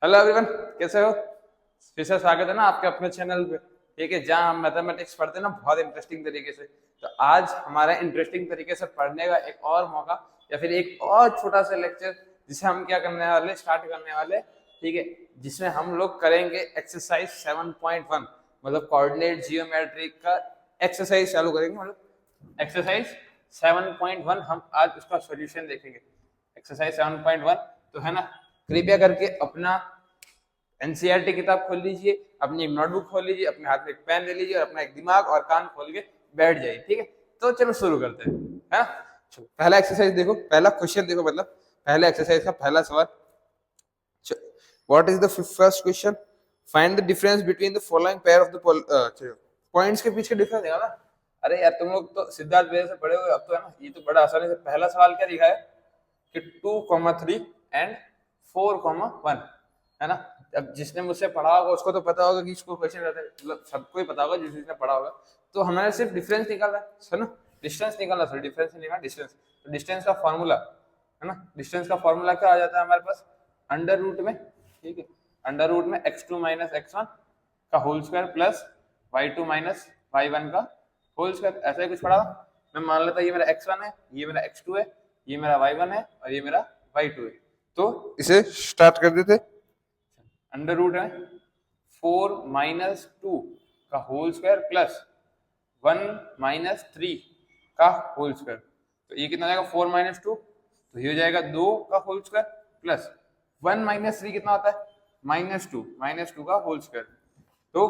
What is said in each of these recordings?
Hello everyone, कैसे हो? फिर से स्वागत है ना आपके अपने चैनल पे। ठीक है, जहाँ हम मैथमेटिक्स पढ़ते हैं ना बहुत इंटरेस्टिंग तरीके से। तो आज हमारा इंटरेस्टिंग तरीके से पढ़ने का एक और मौका या फिर एक और छोटा सा लेक्चर जिसे हम क्या करने वाले, स्टार्ट करने वाले। ठीक है, जिसमें हम लोग करेंगे एक्सरसाइज 7.1, मतलब कोऑर्डिनेट जियोमेट्री का एक्सरसाइज चालू करेंगे। मतलब एक्सरसाइज 7.1 हम आज उसका सॉल्यूशन देखेंगे। एक्सरसाइज 7.1 तो है ना, कृपया करके अपना एनसीईआरटी किताब खोल लीजिए, अपनी एक नोटबुक खोल लीजिए, अपने हाथ में एक पेन ले लीजिए और अपना एक दिमाग और कान खोल के बैठ जाइए। ठीक है, तो चलो शुरू करते हैं, है ना। चलो पहला एक्सरसाइज देखो, पहला क्वेश्चन देखो, मतलब पहले एक्सरसाइज का पहला सवाल। What is the first question? Find the difference between the following pair of the points के पीछे डिफरेंस है ना। अरे यार, तुम लोग तो सिद्धार्थ वेद से पढ़े हुए, अब तो है ना, ये तो बड़ा आसानी से पहला सवाल क्या लिखा है कि 2,3 एंड 4,1, है ना। अब जिसने मुझसे पढ़ा होगा उसको तो पता होगा कि इसको क्वेश्चन रहता है, मतलब सबको ही पता होगा जिसने पढ़ा होगा। तो हमारे सिर्फ डिफरेंस निकालना है ना, डिस्टेंस निकालना, सॉरी डिफरेंस नहीं निकालना, डिस्टेंस। तो डिस्टेंस का फॉर्मूला है ना, डिस्टेंस का फॉर्मूला क्या आ जाता है हमारे पास, अंडर रूट में। ठीक है, अंडर रूट में x2 माइनस x1 का whole square plus y2 minus y1 का होल स्क्वायर। ऐसा ही कुछ पढ़ा था। मैं मान लेता ये मेरा x1 है, ये मेरा x2 है, ये मेरा y1 है और ये मेरा y2 है। तो इसे स्टार्ट कर देते। अंडर रूट है 4 माइनस 2 का होल स्क्वायर प्लस 1 माइनस 3 का होल स्क्वायर। तो ये कितना जाएगा, 4 माइनस 2, तो ये हो जाएगा 2 का होल स्क्वायर प्लस 1 माइनस 3 कितना होता है, माइनस टू का होल स्क्वायर। तो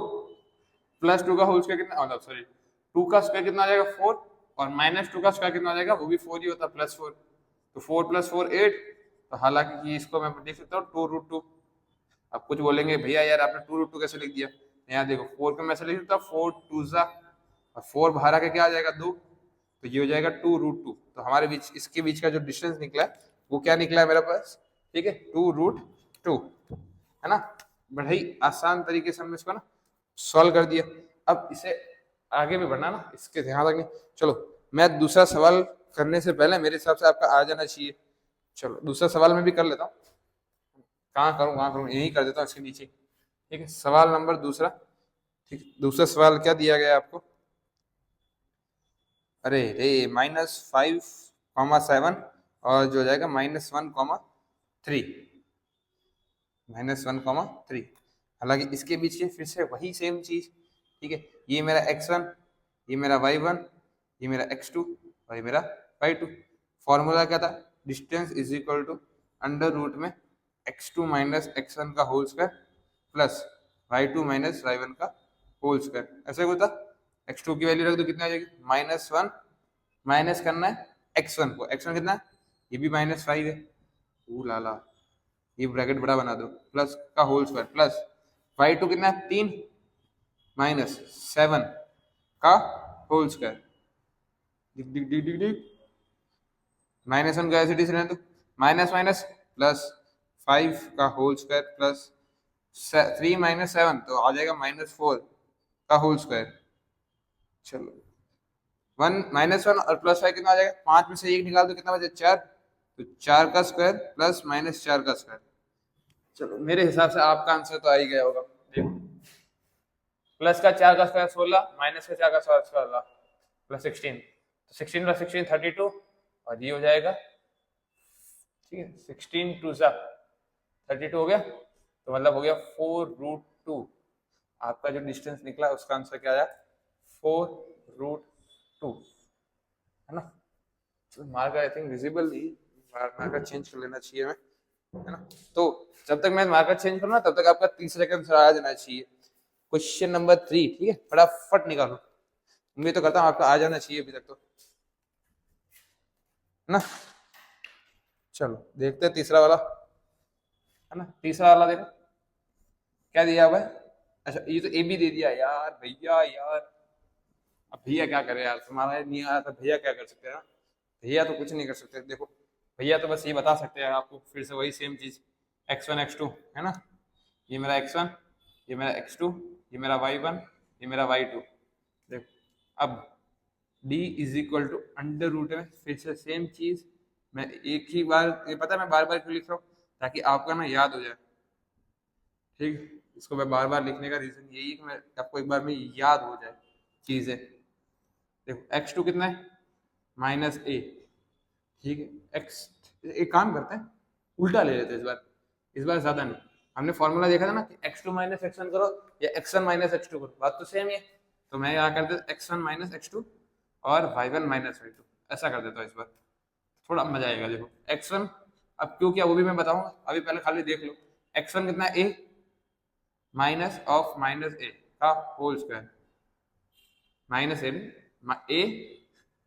प्लस 2 का होल स्क्वायर कितना, मतलब सॉरी 2 का स्क्वायर कितना आ जाएगा 4, और माइनस 2 का स्क्वायर कितना आ जाएगा, वो भी 4 ही होता है, प्लस 4। तो 4 प्लस 4 8। तो हालांकि इसको मैं देख सकता हूँ 2√2। अब कुछ बोलेंगे भैया यार आपने 2√2 कैसे लिख दिया। यहाँ देखो 4 को मैं ऐसे लिख देता हूँ, 4 2 ज़ा, और 4 बाहर आके क्या आ जाएगा 2, तो ये हो जाएगा 2√2। तो हमारे बीच, इसके बीच का जो डिस्टेंस निकला है वो क्या निकला है मेरे पास, ठीक है, 2√2, है ना। बड़ा ही आसान तरीके से हमने इसको ना सॉल्व कर दिया। अब इसे आगे भी बढ़ना ना, इसके ध्यान रखने। चलो मैं दूसरा सवाल करने से पहले मेरे हिसाब से आपका आ जाना चाहिए। चलो दूसरा सवाल मैं भी कर लेता हूँ, कहाँ करूँ, यही कर देता हूँ इसके नीचे। ठीक है, सवाल नंबर दूसरा। ठीक, दूसरा सवाल क्या दिया गया आपको, अरे रे, -5,7 और जो जाएगा -1,3, -1,3। हालांकि इसके बीच के फिर से वही सेम चीज। ठीक है, ये मेरा x1, ये मेरा y1, ये मेरा x2 और ये मेरा y2। फॉर्मूला क्या था, distance is equal to under root में x2 माइनस x1 का whole square plus y2 minus y1 का होल स्क्वायर। ऐसे होता, x2 की वैल्यू रख दो, कितना आ जाएगी -1, माइनस करना है x1 को, x1 कितना है, ये भी -5 है, ओ लाला, ये ब्रैकेट बड़ा बना दो, प्लस का होल स्क्वायर प्लस y2 कितना है 3 -7 का होल स्क्वायर, -1 का एसिड रहने दो, माइनस माइनस प्लस 5 का होल स्क्वायर प्लस 3 -7 तो आ जाएगा -4 का होल स्क्वायर। चलो 1 और प्लस 5 कितना आ जाएगा, 5 में से 1 निकाल दो, कितना बचे 4, तो 4 का स्क्वायर प्लस -4 का स्क्वायर। चलो मेरे हिसाब से आपका आंसर तो आ ही गया होगा। देखो प्लस का 4 का स्क्वायर 16, माइनस का 4 का स्क्वायर 16 प्लस 16, तो 16 प्लस 16 32, और ये हो जाएगा, ठीक है, 16 2 सा 32 हो गया, तो मतलब हो गया 4√2। आपका जो डिस्टेंस निकला उसका आंसर क्या आया, 4√2, है ना। तो मार्कर आई थिंक विजिबल नहीं, मार्कर चेंज कर लेना चाहिए मैं, है ना। तो जब तक मैं मार्कर चेंज करूँ ना तब तक आपका तीसरे का आंसर आ जाना चाहिए। क्वेश्चन नंबर 3, ठीक है, फटाफट निकालो, उम्मीद तो करता हूँ आपका आ जाना चाहिए अभी तक तो, है ना। चलो देखते हैं तीसरा वाला, है ना। तीसरा वाला देखो क्या दिया हुआ है। अच्छा ये तो ए बी दे दिया यार, भैया यार, अब भैया क्या करे यार, तुम्हारा नहीं आया तो भैया क्या कर सकते हैं ना? भैया तो कुछ नहीं कर सकते। देखो भैया तो बस ये बता सकते हैं आपको फिर से वही सेम चीज, x1 x2, है ना। ये मेरा x1, ये मेरा x2, ये मेरा y1, ये मेरा y2। देखो अब d is equal to under root में फिर से सेम चीज, मैं एक ही बार, ये पता है मैं बार बार क्यों लिख रहा हूँ, ताकि आपका ना याद हो जाए। ठीक, इसको मैं बार बार लिखने का रीजन यही है कि मैं आपको एक बार में याद हो जाए चीजें। देखो x2 कितना है, -a, ठीक है। x, एक काम करते हैं उल्टा ले लेते हैं इस बार ज्यादा नहीं। हमने फॉर्मूला देखा था ना कि x2 माइनस x1 करो या x1 माइनस x2 करो, बात तो सेम ही है। तो मैं यहाँ कर देता x1 माइनस x2 और y1 माइनस y2, ऐसा कर देता हूँ इस बार, थोड़ा मजा आएगा। देखो x1 अब क्यों किया वो भी मैं बताऊंगा, अभी पहले खाली देख लो। x1 कितना है, a minus of minus a का होल स्क्वायर, माइनस ए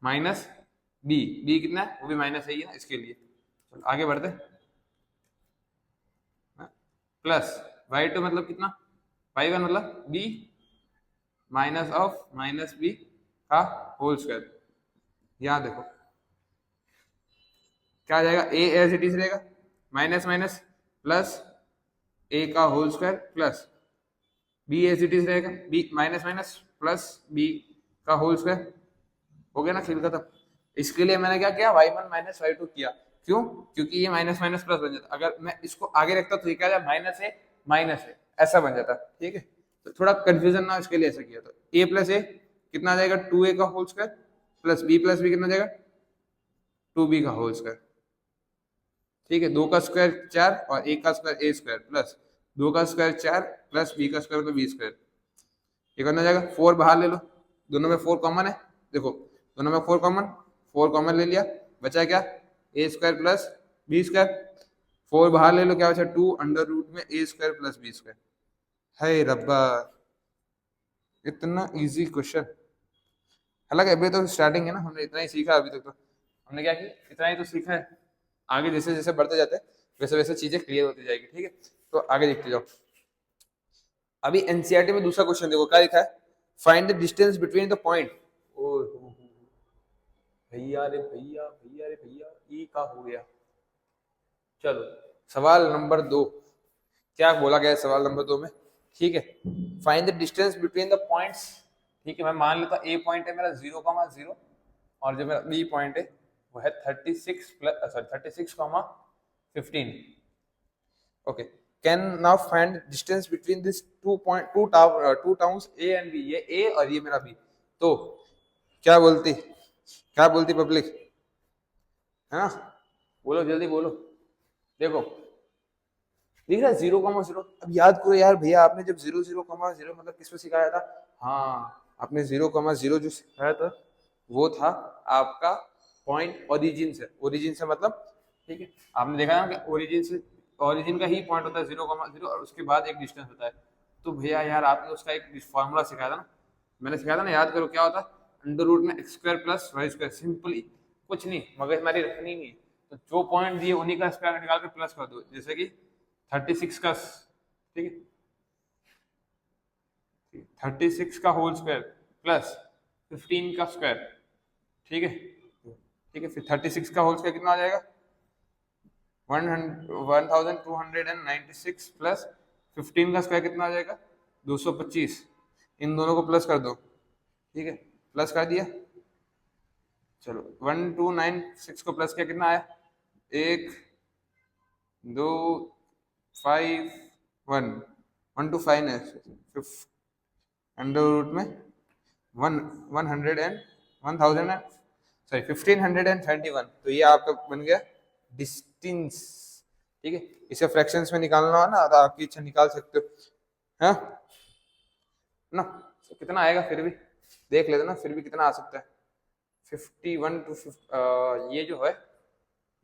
माइनस बी कितना है, वो भी माइनस है ना, इसके लिए चलो आगे बढ़ते। प्लस y2 मतलब कितना, y1 मतलब b minus of minus B का होल स्क्वायर। यहां देखो क्या आ जाएगा, a एज इट इज रहेगा, माइनस माइनस प्लस a का whole square plus b as it is रहेगा, b minus minus plus b का होल स्क्वायर। हो गया ना, खेल खत्म। इसके लिए मैंने क्या किया, y1 माइनस y2 किया, क्यों, क्योंकि ये माइनस माइनस प्लस बन जाता। अगर मैं इसको आगे रखता तो ये क्या माइनस है ऐसा बन जाता, ठीक है। तो थोड़ा कंफ्यूजन ना, इसके लिए ऐसा किया। तो a प्लस ए कितना आ जाएगा, 2a का होल स्क्वायर प्लस बी कितना आ जाएगा, 2b का होल स्क्वायर, ठीक है। 2 का स्क्वायर 4 और 1 का स्क्वायर a स्क्वायर प्लस 2 का स्क्वायर 4 प्लस b का स्क्वायर मतलब b स्क्वायर। ये करना जाएगा, 4 बाहर ले लो, दोनों में 4 कॉमन है, देखो दोनों में 4 कॉमन ले लिया, बचा क्या, ए स्क्वायर प्लस बी स्क्वायर। 4 बाहर ले लो, क्या बचा 2 अंडर रूट में ए स्क्वायर प्लस बी स्क्वायर। है रब्बा, इतना इजी क्वेश्चन। हालांकि अभी तो स्टार्टिंग है ना, हमने इतना ही सीखा अभी तक। तो हमने क्या किया, इतना ही तो सीखा है, आगे जैसे जैसे बढ़ते जाते हैं वैसे वैसे चीजें क्लियर होती जाएगी, ठीक है। तो आगे देखते जाओ। अभी एनसीईआरटी में दूसरा क्वेश्चन देखो क्या लिखा है, find the distance between the point. ओ भैया रे भैया, भैया रे भैया, ई का हो गया। चलो सवाल नंबर 2, क्या बोला गया है सवाल नंबर 2 में, ठीक है। Find the distance between the points, ठीक है। मैं मान लेता हूँ ए पॉइंट है मेरा 0,0 और जो मेरा बी पॉइंट है वो है 36 plus 36,15। Okay, can now find distance between this two towns A and B. ये ए और ये मेरा बी। तो क्या बोलती पब्लिक, है ना, बोलो जल्दी बोलो। देखो दिख रहा है 0,0। अब याद करो यार भैया, आपने जब 0,0 मतलब किस पे सिखाया था, हाँ आपने 0,0 जो सिखाया था वो था आपका पॉइंट ओरिजिन से मतलब, ठीक है। आपने देखा ना कि ओरिजिन का ही पॉइंट होता है 0,0 और उसके बाद एक डिस्टेंस होता है। तो भैया यार आपने उसका एक फॉर्मूला सिखाया था ना, मैंने सिखाया था ना, याद करो क्या होता है, अंडर रूट में x square plus Y square. Simply कुछ नहीं, मगज हमारी रखनी नहीं है। तो जो पॉइंट दिए उन्हीं का स्क्वायर निकाल के प्लस कर दो, जैसे कि 36 का, ठीक है, 36 का होल स्क्वायर प्लस 15 का स्क्वायर, ठीक है। फिर 36 का होल स्क्वायर कितना आ जाएगा, 1296 प्लस 15 का स्क्वायर कितना आ जाएगा, 225। इन दोनों को प्लस कर दो, ठीक है, प्लस कर दिया। चलो 1296 को प्लस किया, कितना आया, 1 2 5 1 1 to 5 है, अंडर रूट में 1531। तो ये आपका बन गया डिस्टेंस, ठीक है। इसे फ्रैक्शंस में निकालना हो ना तो आपकी इच्छा निकाल सकते हो, हाँ ना। तो कितना आएगा फिर भी देख लेते ना, फिर भी कितना आ सकता है, 51 to 50, ये जो है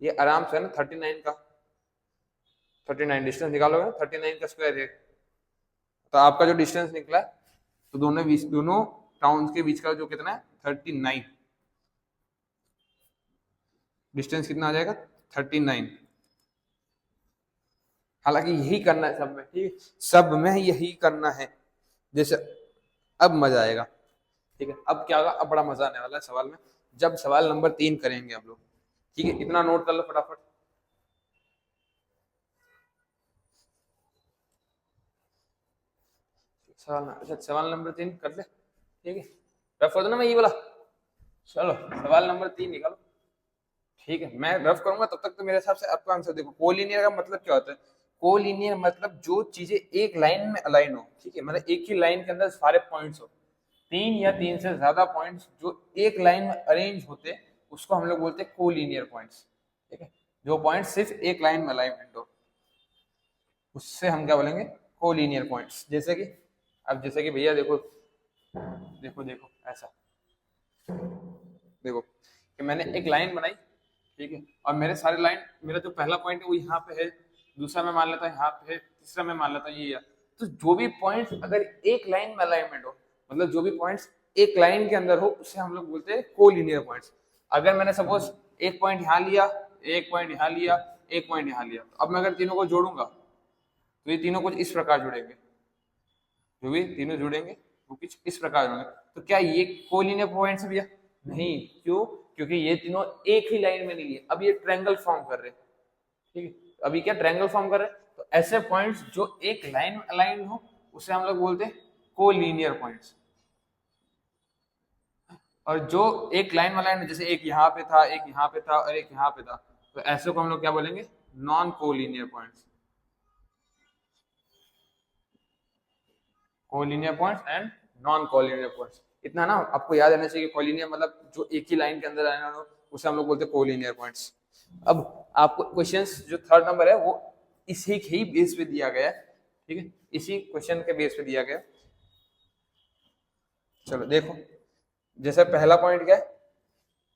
ये आराम से है ना 39 का, 39 डिस्टेंस निकालोगे ना, 39 का स्क्वायर है। तो आपका जो डिस्टेंस निकला है, तो दोनों टाउन्स के बीच का जो कितना है 39, डिस्टेंस कितना आ जाएगा 39। हालांकि यही करना है सब में, ठीक है, सब में यही करना है। जैसे अब मजा आएगा, ठीक है। अब क्या होगा, अब बड़ा मजा आने वाला है सवाल में, जब सवाल नंबर 3 करेंगे आप लोग, ठीक है। इतना नोट कर लो फटाफट। सवाल नंबर 3 कर ले, ठीक है। रफ कर दो ना, मैं ये बोला। चलो सवाल नंबर 3 निकालो, ठीक है। मैं रफ करूंगा तब तक तो मेरे हिसाब से आपका आंसर देखो। कोलिनियर का मतलब क्या होता है, कोलिनियर मतलब जो चीजें एक लाइन में अलाइन हो, ठीक है, मतलब एक ही लाइन के अंदर सारे पॉइंट्स हो, 3 या 3 से ज्यादा पॉइंट्स जो एक लाइन में अरेंज होते उसको हम लोग बोलते हैं कोलिनियर पॉइंट्स, ठीक है। जो पॉइंट सिर्फ एक लाइन में अलाइनमेंट हो उससे हम क्या बोलेंगे, कोलिनियर पॉइंट्स। जैसे कि अब जैसे कि भैया देखो देखो देखो ऐसा, देखो कि मैंने एक लाइन बनाई, ठीक है, और मेरे सारे लाइन, मेरा जो पहला पॉइंट है वो यहाँ पे है, दूसरा मैं मान लेता हूँ यहाँ पे है, तीसरा मैं मान लेता हूँ ये है। तो जो भी पॉइंट्स अगर एक लाइन में अलाइनमेंट हो, मतलब जो भी पॉइंट्स एक लाइन के अंदर हो उसे हम लोग बोलते हैं कोलिनियर पॉइंट्स। अगर मैंने सपोज एक पॉइंट यहाँ लिया, एक पॉइंट यहाँ लिया, एक पॉइंट यहाँ लिया, तो अब मैं अगर तीनों को जोड़ूंगा तो ये तीनों कुछ इस प्रकार जुड़ेंगे, जो भी तीनों जुड़ेंगे वो कुछ इस प्रकार जुड़ेंगे। तो क्या ये कोलिनियर पॉइंट्स है भैया? नहीं, क्यों? क्योंकि ये तीनों एक ही लाइन में नहीं है, अब ये ट्रायंगल फॉर्म कर रहे हैं, ठीक है, अभी क्या ट्रायंगल फॉर्म कर रहे हैं। तो ऐसे पॉइंट्स जो एक लाइन में अलाइन हो उसे हम लोग बोलते हैं कोलिनियर पॉइंट्स। और जो एक लाइन में अलाइन, जैसे एक यहाँ पे था, एक यहाँ पे था और एक यहाँ पे था, तो ऐसे को हम लोग क्या बोलेंगे, non collinear points. Collinear points and non collinear points, इतना ना आपको याद रहना चाहिए। कोलिनियर मतलब जो एक ही लाइन के अंदर आना हो उसे हम लोग बोलते हैं कोलिनियर पॉइंट्स। अब आपको क्वेश्चंस जो थर्ड नंबर है वो इसी के ही बेस पे दिया गया है, ठीक है, इसी क्वेश्चन के बेस पे दिया गया। चलो देखो, जैसे पहला पॉइंट क्या है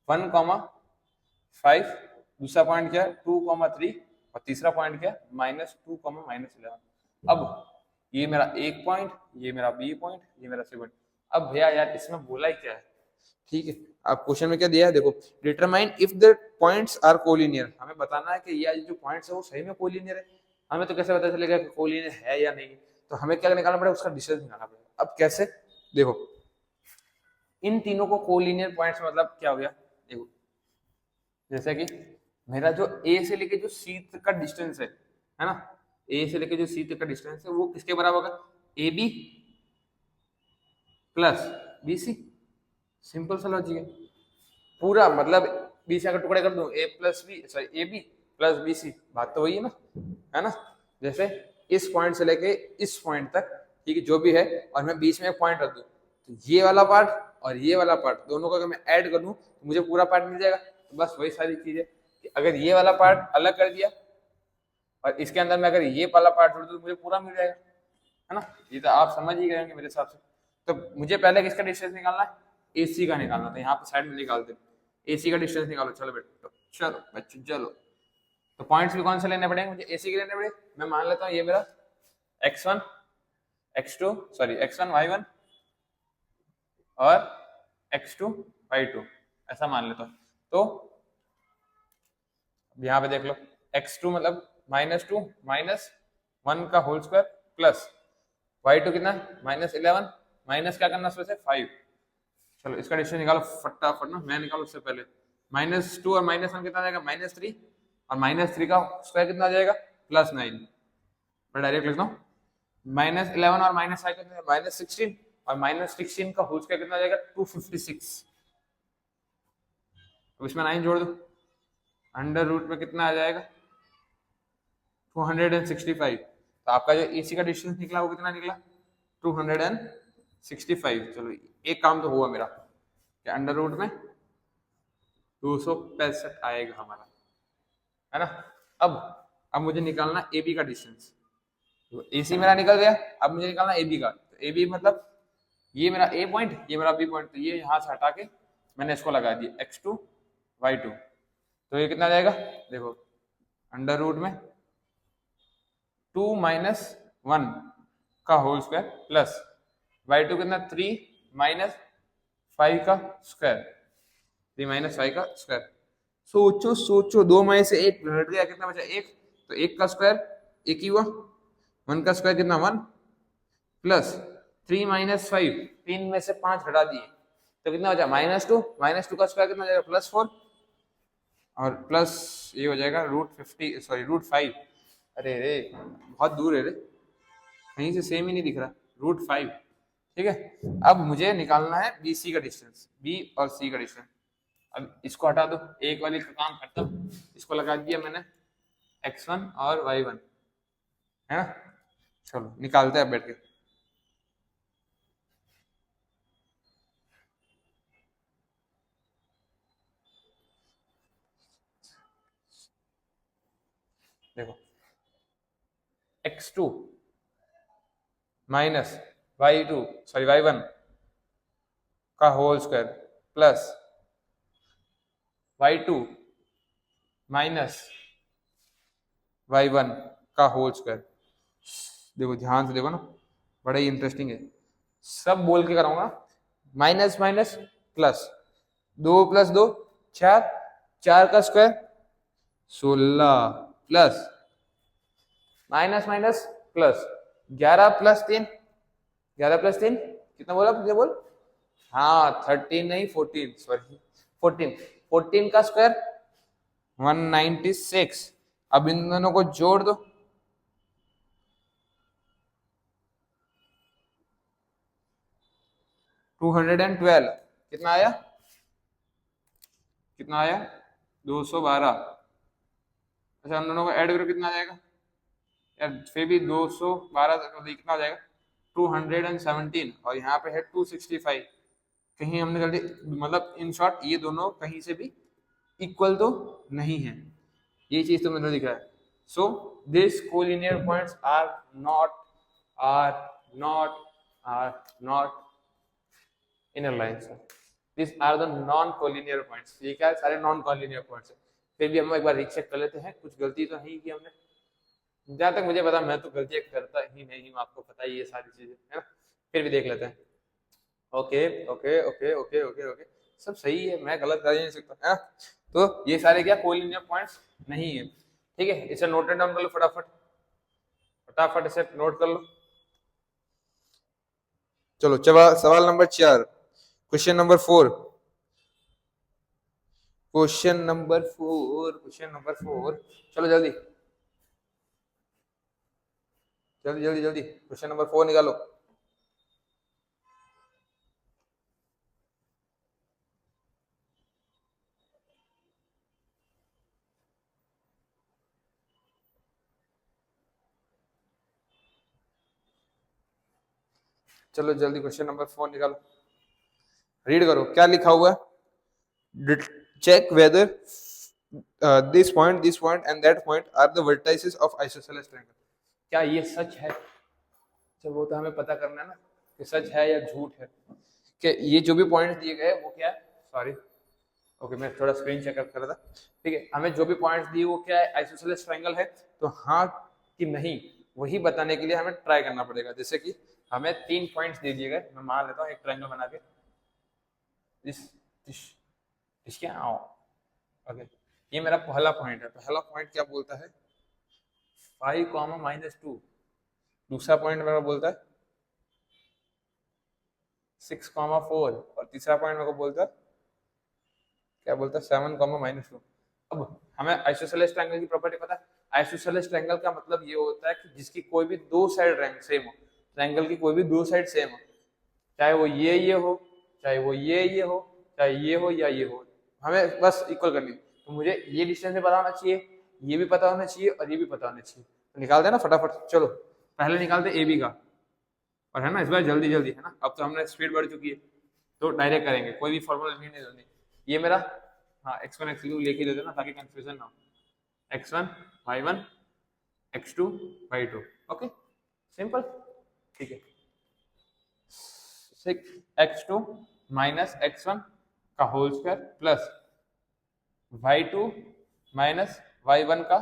1,5, दूसरा पॉइंट क्या है 2,3 और तीसरा पॉइंट क्या है -2,-11। अब ये मेरा एक पॉइंट, ये मेरा बी पॉइंट, ये मेरा सी पॉइंट। अब भैया यार इसमें बोला ही क्या है, ठीक है, अब क्वेश्चन में क्या दिया है देखो, determine if the points are collinear, हमें बताना है कि ये जो पॉइंट्स है वो सही में कोलिनियर है। हमें तो कैसे पता चलेगा कि कोलिनियर है या नहीं, तो हमें क्या निकालना पड़ेगा, उसका डिस्टेंस निकालना पड़ेगा। अब कैसे, देखो इन तीनों को कोलिनियर पॉइंट्स मतलब क्या हो गया, देखो जैसे कि मेरा जो ए से लेके जो सी तक का डिस्टेंस है ना, ए से लेके जो सी तक का डिस्टेंस है वो किसके बराबर होगा, A B plus B C. Simple सा लॉजिक है पूरा, मतलब बी से अगर टुकड़े कर दूं A plus B, sorry A B plus B C, बात तो वही है ना। जैसे इस पॉइंट से लेके इस पॉइंट तक, ठीक है, जो भी है, और मैं बीच में एक पॉइंट रख दूं, तो ये वाला पार्ट और ये वाला पार्ट दोनों को अगर मैं ऐड कर दूं तो मुझे पूरा पार्ट मिल जाएगा। तो बस वही सारी चीज है कि अगर ये वाला पार्ट अलग कर दिया और इसके अंदर मैं अगर ये वाला पार्ट जोड़ दूं तो मुझे पूरा मिल जाएगा, है ना। ये तो आप समझ ही गए होंगे मेरे हिसाब से। तो मुझे पहले किसका डिस्टेंस निकालना है, एसी का निकालना था, यहाँ पे साइड में निकालते एसी का डिस्टेंस निकालो। चलो बेटा, चलो बच्चों चलो, तो पॉइंट्स भी कौन से लेने पड़ेंगे मुझे, एसी के लेने पड़ेंगे। मैं मान लेता हूँ ये मेरा x1 x2 sorry x1 y1 और x2 y2 ऐसा मान लेता हूँ। तो यहाँ पे देख लो x2 मतलब -2 -1 का होल स्क्वायर प्लस y2 कितना -11 माइनस क्या करना उसमें से 5। चलो इसका डिस्टेंस निकालो फटाफट ना, मैं निकालो उससे पहले। -2 और -1 कितना आ जाएगा -3 और -3 का स्क्वायर कितना आ जाएगा +9। मैं डायरेक्ट लिखता हूँ -11 और -5 कितना -16 और -16 का होल स्क्वायर कितना आ जाएगा 256। अब इसमें 9 जोड़ दो, अंडर रूट में कितना आ जाएगा 265। तो आपका जो एसी का डिस्टेंस निकला वो कितना निकला 265। चलो एक काम तो हुआ मेरा कि अंडर रूट में 265 आएगा हमारा, है ना। अब मुझे निकालना ए बी का डिस्टेंस। तो एसी मेरा निकल गया, अब मुझे निकालना ए बी का। तो ए बी मतलब ये मेरा ए पॉइंट, ये मेरा बी पॉइंट, तो ये यहाँ से हटा के मैंने इसको लगा दिया x2 y2। तो ये कितना जाएगा देखो, अंडर रूट में 2 - 1 का होल स्क्वायर प्लस y2 कितना 3 - 5 का स्क्वायर, 3 - 5 का स्क्वायर। सोचो सोचो, 2 में से 1 घट गया, कितना बचा 1, तो 1 का स्क्वायर 1 ही हुआ, 1 का स्क्वायर कितना 1 प्लस 3 - 5, 3 में से 5 घटा दिए तो कितना बचा -2, -2 का स्क्वायर कितना हो जाएगा +4 और प्लस ये हो जाएगा √50 सॉरी √5। अरे रे बहुत दूर है रे, कहीं से सेम ही नहीं दिख रहा, √5, ठीक है। अब मुझे निकालना है बी सी का डिस्टेंस, बी और सी का डिस्टेंस। अब इसको हटा दो, एक वाले का काम खत्म, इसको लगा दिया मैंने x1 और y1। है ना। चलो निकालते हैं बैठ के। देखो x2 minus y2 sorry y1 का whole square plus y2 minus y1 का होल स्क्वायर। देखो ध्यान से देखो ना, बड़ा ही इंटरेस्टिंग है। सब बोल के कराऊंगा। माइनस माइनस प्लस, 2 + 2 4, 4 का square 16 plus minus minus plus 11 + 3, 11 + 3 कितना बोला मुझे बोल। हाँ 13 नहीं 14, सॉरी 14, 14 का स्क्वायर 196। अब इन दोनों को जोड़ दो, 212 कितना आया, कितना आया 212। अच्छा इन दोनों को ऐड करो कितना आ जाएगा यार, फिर भी 212 कितना आ जाएगा 217, और यहाँ पे है 265। कहीं हमने गलती, मतलब इन शॉर्ट ये दोनों कहीं से भी इक्वल तो नहीं है, ये चीज तो मुझे दिख रहा है। So this collinear points are not are not inner lines. This are the non collinear points. ये क्या है, सारे नॉन कोलिनियर पॉइंट्स है। फिर भी हम एक बार रीचेक कर लेते हैं, कुछ गलती तो नहीं की हमने। जहां तक मुझे पता मैं तो गलतियां करता ही नहीं हूँ, आपको पता ही है सारी चीजें, है ना। फिर भी देख लेते हैं। Okay okay okay okay okay okay, सब सही है, मैं गलत कर ही नहीं सकता, है ना। तो ये सारे क्या कोलिनियर पॉइंट्स नहीं है, ठीक है। इसे नोटेड डाउन कर लो फटाफट, फटाफट इसे नोट कर लो। चलो सवाल number 4, question number 4, question number 4, question number 4। चलो जल्दी जल्दी जल्दी जल्दी, क्वेश्चन नंबर 4 निकालो। चलो जल्दी क्वेश्चन नंबर 4 निकालो, रीड करो क्या लिखा हुआ है। Check whether this point and that point are the vertices of isosceles triangle। क्या ये सच है। चलो वो तो हमें पता करना है ना कि सच है या झूठ है, कि ये जो भी पॉइंट दिए गए वो क्या है, सॉरी ओके मैं थोड़ा स्क्रीन चेक कर रहा था। ठीक है, हमें जो भी पॉइंट्स दिए वो क्या है, आइसोसेलेस ट्रायंगल है। तो हाँ कि नहीं वही बताने के लिए हमें ट्राई करना पड़ेगा। जैसे कि हमें 3 पॉइंट्स दे दिए गए, मैं मान लेता हूँ एक ट्रायंगल बना के दिस दिस दिस क्या ओके, ये मेरा पहला पॉइंट है। पहला पॉइंट क्या बोलता है 5, -2। दूसरा पॉइंट मेरा बोलता है 6, 4, और तीसरा पॉइंट मेरे को बोलता है क्या बोलता है 7, -2। अब हमें आइसोसेलेस ट्रायंगल की प्रॉपर्टी पता है। आइसोसेलेस ट्रायंगल का मतलब ये होता है कि जिसकी कोई भी दो साइड रैंक सेम हो, ट्रायंगल की कोई भी दो साइड सेम हो, चाहे वो ये हो, चाहे वो ये हो, चाहे ये हो या ये हो, हमें बस इक्वल करनी। तो मुझे ये डिस्टेंस भी पता होना चाहिए, ये भी पता होना चाहिए और ये भी पता होना चाहिए। तो निकाल देना फटाफट। चलो पहले निकालते ए बी का, और है ना इस बार जल्दी जल्दी, है ना। अब तो हमने स्पीड बढ़ चुकी है तो डायरेक्ट करेंगे, कोई भी फॉर्मूला नहीं देनी। ये मेरा हाँ x1 x2 लेके दे देना ताकि कंफ्यूजन ना हो। x1 y1 x2 y2, okay simple, ठीक है। 6x2 माइनस x1 का whole square plus y2 minus y1 का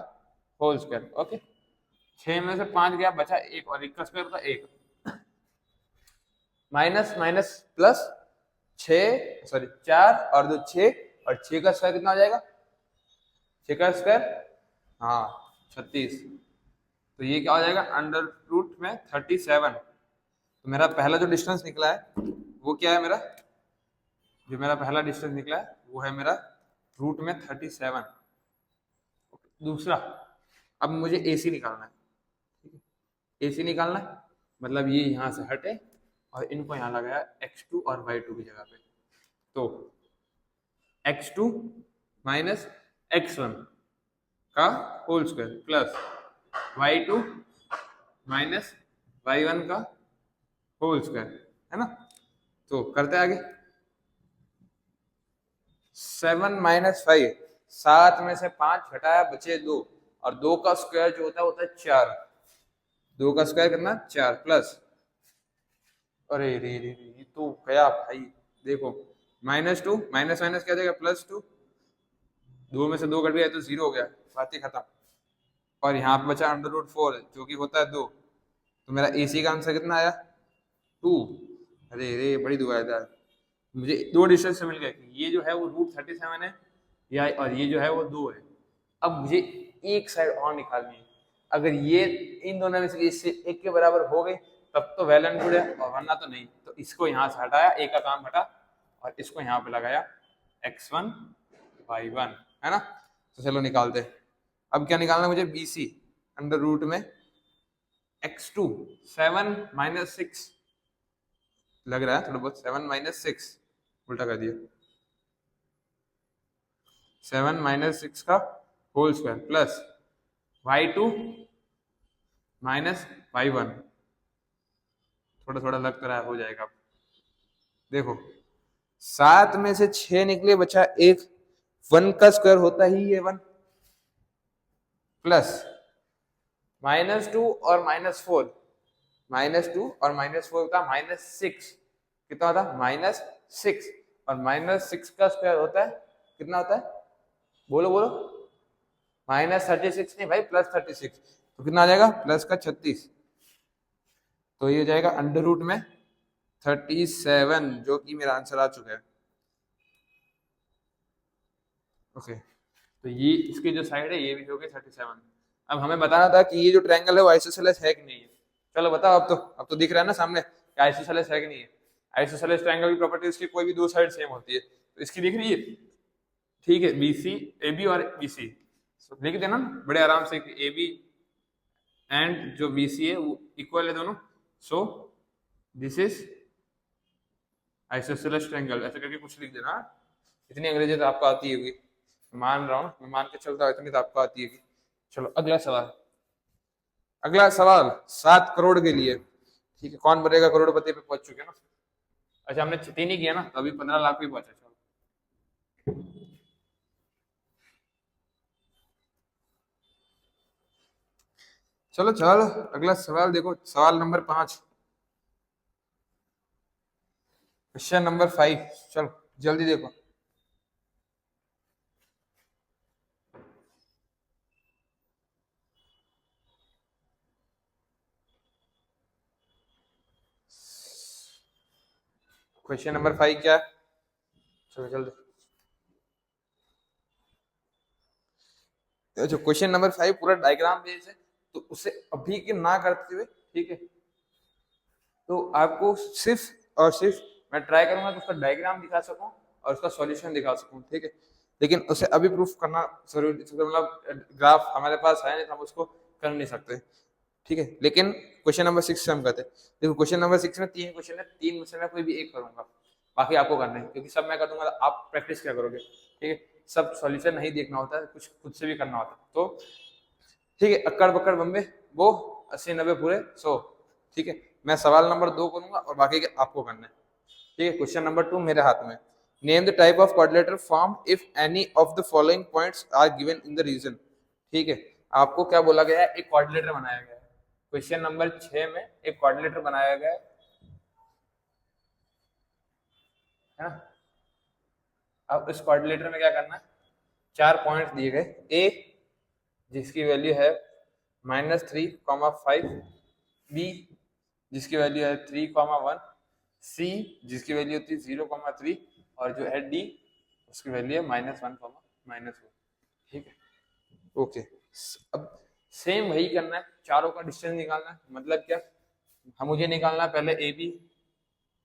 होल स्क्वायर, ओके। 6 में से 5 गया, बचा 1, और 1 का स्क्वायर होता 1, माइनस माइनस प्लस 6 सॉरी 4 और 2 6, और 6 का स्क्वायर कितना हो जाएगा, 6 का स्क्वायर हाँ 36। तो ये क्या हो जाएगा √37। तो मेरा पहला जो डिस्टेंस निकला है वो क्या है, मेरा जो मेरा पहला डिस्टेंस निकला है वो है मेरा √37। दूसरा अब मुझे AC निकालना है, AC निकालना है मतलब ये यहाँ से हटे और इनको यहाँ लगाया x2 और y2 की जगह पे। तो x2 माइनस x1 का whole square plus y2 minus y1 का होल स्क्वायर, है ना। तो करते हैं आगे। 7 माइनस 5, 7 में से 5 घटाया बचे 2, और 2 का स्क्वायर जो होता है 4, 2 का स्क्वायर करना 4 प्लस, अरे रे रे रे ये तो गया भाई, देखो -2 माइनस माइनस क्या जाएगा +2, 2 में से 2 कट गया तो 0 हो गया, बात ही खत्म। और यहाँ पे बचा √4 जो कि होता है 2, तो मेरा AC का आंसर कितना आया 2। अरे रे बड़ी दुआदार, मुझे दो डिस्टेंस से मिल गए, ये जो है वो √37 है या, और ये जो है वो 2 है। अब मुझे एक साइड और निकालनी है, अगर ये इन दोनों में से इससे एक के बराबर हो गई तब तो वेल एंड गुड है, और वरना तो नहीं। तो इसको यहाँ से हटाया, एक का काम हटा, और इसको यहाँ पे लगाया x1 y1, है ना। तो चलो निकालते हैं। अब क्या निकालना है मुझे, BC अंडर रूट में x2, 7 माइनस 6 लग रहा है थोड़ा बहुत, 7 माइनस 6 उल्टा कर दिया, 7 माइनस 6 का whole square plus y2 minus y1, थोड़ा थोड़ा लग रहा है हो जाएगा। देखो 7 में से 6 निकले, बचा 1, 1 का स्क्वायर होता ही ये 1, प्लस -2 और -4, -2 और -4 का -6, कितना होता है -6, और -6 का स्क्वायर होता है कितना होता है, बोलो बोलो, -36 नहीं भाई, +36, तो कितना आ जाएगा प्लस का 36, तो ये जाएगा अंडर रूट में 37, जो कि मेरा आंसर आ चुका है। ओके, तो ये इसकी जो साइड है ये भी हो गई 37। अब हमें बताना था कि ये जो ट्रायंगल है वो आइसोसेलेस है कि नहीं है। चलो बताओ, अब तो दिख रहा है ना सामने कि आइसोसेलेस है कि नहीं है। आइसोसेलेस ट्रायंगल की प्रॉपर्टी इसकी कोई भी दो साइड सेम होती है, तो इसकी दिख रही है, ठीक है, BC AB और BC, लिख देना बड़े आराम से कि AB एंड जो BC है वो इक्वल है दोनों, so this is isosceles triangle, ऐसे करके कुछ लिख देना। इतनी अंग्रेजी तो आपको आती होगी, मान रहा हूँ, मैं मान के चलता हूँ इतनी तो आपको आती होगी। चलो अगला सवाल, अगला सवाल 7 करोड़ के लिए, ठीक है, कौन बनेगा करोड़पति पे पहुंच चुके ना। अच्छा हमने 3 ही किया ना, तो अभी 15 लाख पे पहुंचा। चलो चलो अगला सवाल देखो, सवाल नंबर 5, क्वेश्चन नंबर 5, चलो जल्दी देखो। क्वेश्चन नंबर 5 क्या है, चलो जल्दी। जो क्वेश्चन नंबर 5 पूरा डायग्राम बेस है, तो उसे अभी के ना करते हुए, ठीक है, तो आपको सिर्फ और सिर्फ मैं ट्राई करूंगा कि उसका डायग्राम दिखा सकूं और उसका सॉल्यूशन दिखा सकूं, ठीक है, लेकिन उसे अभी प्रूफ करना जरूरी, मतलब ग्राफ हमारे पास है नहीं तो हम उसको कर नहीं सकते, ठीक है। लेकिन क्वेश्चन नंबर 6 से हम करते हैं। देखो क्वेश्चन नंबर 6 में 3 क्वेश्चन है, 3 में से मैं कोई भी एक करूंगा, बाकी आपको करना है, क्योंकि सब मैं कर दूंगा तो आप प्रैक्टिस क्या करोगे, ठीक है, सब सॉल्यूशन नहीं देखना होता है, कुछ खुद से भी करना होता है। तो ठीक है, अक्कड़ बक्कड़ बम्बे वो 80 90 पूरे 100, ठीक है। मैं सवाल नंबर 2 करूंगा और बाकी के आपको करना है, ठीक है। क्वेश्चन नंबर 2 मेरे हाथ में, name the type of quadrilateral form if any of the following points are given in the reason, ठीक है। आपको क्या बोला गया है, एक क्वाड्रिलेटर बनाया गया है, क्वेश्चन नंबर 6 में एक क्वाड्रिलेटर बनाया गया है ना। अब इस क्वाड्रिलेटर में क्या करना है, 4 पॉइंट दिए गए, ए जिसकी वैल्यू है -3,5, बी जिसकी वैल्यू है 3,1, सी जिसकी वैल्यू होती है 0,3, और जो है डी उसकी वैल्यू है -1,-1, ठीक है। ओके, अब सेम वही करना है, चारों का डिस्टेंस निकालना है, मतलब क्या, हम मुझे निकालना है पहले ए बी,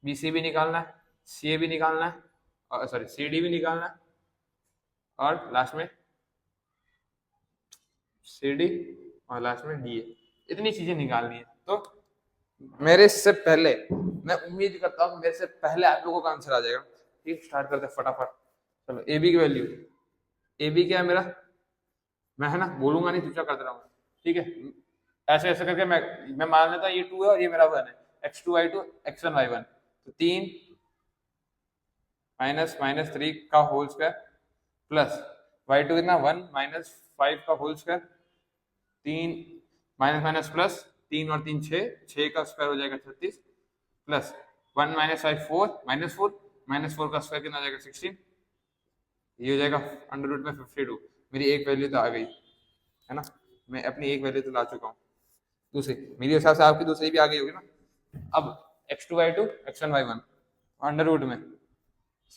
बी सी भी निकालना है, सी ए भी निकालना है, और सॉरी सी डी भी निकालना है, और लास्ट में सी डी, और लास्ट में डी ए, इतनी चीजें निकालनी है। तो मेरे से पहले, मैं उम्मीद करता हूँ मेरे से पहले आप लोगों का आंसर आ जाएगा, ठीक, स्टार्ट करते हैं फटाफट। चलो ए बी की वैल्यू, ए बी क्या है मेरा, मैं है ना बोलूंगा नहीं, चुपचाप कर दे रहा हूँ, ठीक है। ऐसे ऐसे करके मैं मान लेता हूँ ये 2 है और ये मेरा 1 है, x2y2 x1y1, तो 3 माइनस माइनस 3 का होल स्क्वायर प्लस y2 कितना 1 माइनस 5 का whole square, 3 minus minus plus 3 और 3 6 का स्क्वायर हो जाएगा 36 प्लस 1 माइनस 5 4 माइनस 4 का स्क्वायर कितना हो जाएगा 16, ये हो जाएगा अंडर रूट में 52। मेरी एक वैल्यू तो आ गई है ना, मैं अपनी एक वैल्यू तो ला चुका हूँ, दूसरी मेरे हिसाब से आपकी दूसरी भी आ गई होगी ना। अब x2y2 x1y1 अंडर रूट में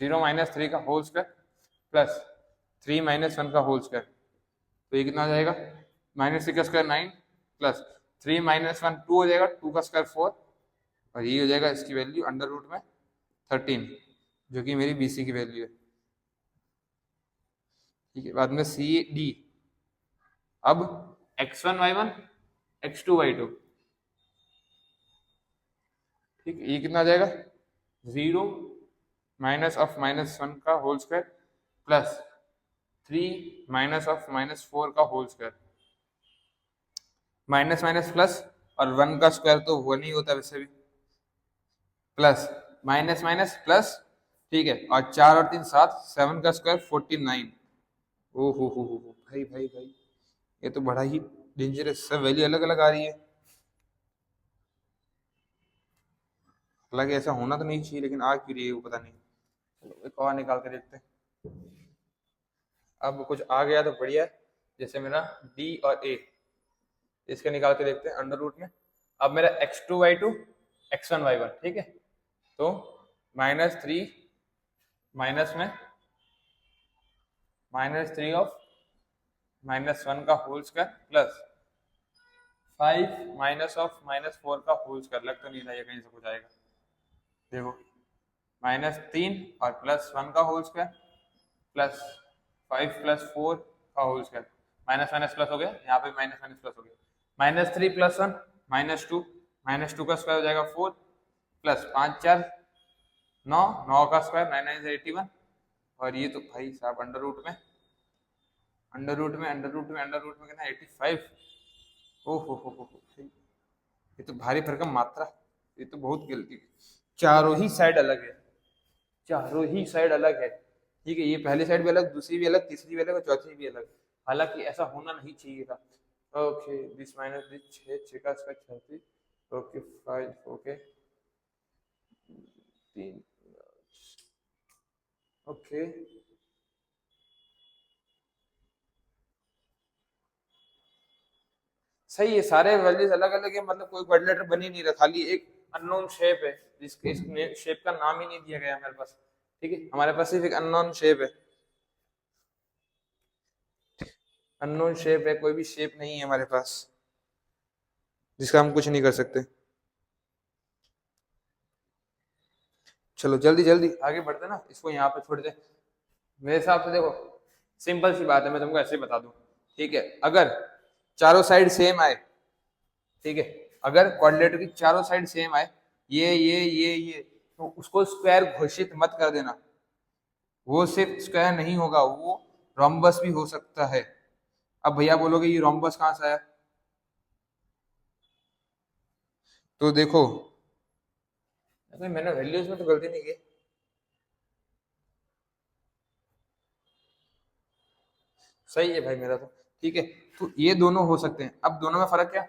0 माइनस 3 का होल स्क्वायर प्लस 3 माइनस 1 का होल स्क्वायर, तो ये कितना हो जाएगा माइनस 3 का स्क्वायर 9 प्लस 3 माइनस 1 2 हो जाएगा, 2 का स्क्वायर 4 और ये हो जाएगा इसकी वैल्यू अंडर रूट में 13 जो कि मेरी BC की वैल्यू है। ठीक है, बाद में CD, अब x1y1 x2y2, ठीक है, ये कितना आ जाएगा 0 माइनस ऑफ माइनस 1 का whole square plus 3 minus of minus 4 का whole square, minus minus plus और 1 का स्क्वायर तो 1 ही होता है वैसे भी, प्लस माइनस माइनस प्लस, ठीक है, और 4 और 3 7, 7 का स्क्वायर 49। ओ हो भाई भाई भाई, ये तो बड़ा ही डेंजरस, सब वैल्यू अलग अलग आ रही है। हालांकि ऐसा होना तो नहीं चाहिए लेकिन आ क्यों रही है वो पता नहीं। चलो एक और निकाल के देखते हैं। अब कुछ आ गया तो बढ़िया है, जैसे मेरा D और A, इसके निकाल के देखते हैं अंडर रूट में। अब मेरा x2y2 x1y1, ठीक है, तो -3 माइनस में -3 ऑफ -1 का whole square plus 5 minus of -4 का होल स्क्वायर, लग तो नहीं था ये कहीं से कुछ आएगा, देखो -3 और प्लस 1 का होल स्क्वायर प्लस 5 प्लस 4 का whole square, minus minus plus हो गया, यहाँ पे माइनस माइनस प्लस हो गया, -3 प्लस 1 -2 का स्क्वायर हो जाएगा 4 प्लस 5 4 9, 9 का स्क्वायर 9 9 81, और ये तो भाई साहब अंडर रूट में कितना 85। हो ये तो भारी भरकम मात्रा, ये तो बहुत गलती, चारों ही साइड अलग है, चारों ही साइड अलग है, ठीक है, ये पहली साइड भी अलग, दूसरी भी अलग, तीसरी भी अलग और चौथी भी अलग, हालांकि ऐसा होना नहीं चाहिए था। ओके दिस माइनस दिस 6 का स्क्वायर 36, ओके 5 ओके 3 ओके सही है, सारे वैल्यूज अलग अलग है, मतलब कोई क्वाड्रिलेटर बन ही नहीं रहा, खाली एक अननोन शेप है जिसके इस शेप का नाम ही नहीं दिया गया हमारे पास, ठीक है, हमारे पास सिर्फ एक अननोन शेप है, अननोन शेप है, कोई भी शेप नहीं है हमारे पास जिसका हम कुछ नहीं कर सकते। चलो जल्दी जल्दी आगे बढ़ते ना, इसको यहाँ पे छोड़ दे। मेरे हिसाब से देखो सिंपल सी बात है, मैं तुमको ऐसे ही बता दूं, ठीक है, अगर चारों साइड सेम आए, ठीक है, अगर क्वाड्रिलेटर की चारों साइड सेम आए, ये तो उसको स्क्वायर घोषित मत कर देना, वो सिर्फ स्क्वायर नहीं होगा, वो रोम्बस भी हो सकता है। अब भैया बोलोगे ये रोम्बस कहाँ से आया, तो देखो मैंने वैल्यूज में तो गलती नहीं की, सही है भाई मेरा तो, ठीक है, तो ये दोनों हो सकते हैं। अब दोनों में फर्क क्या,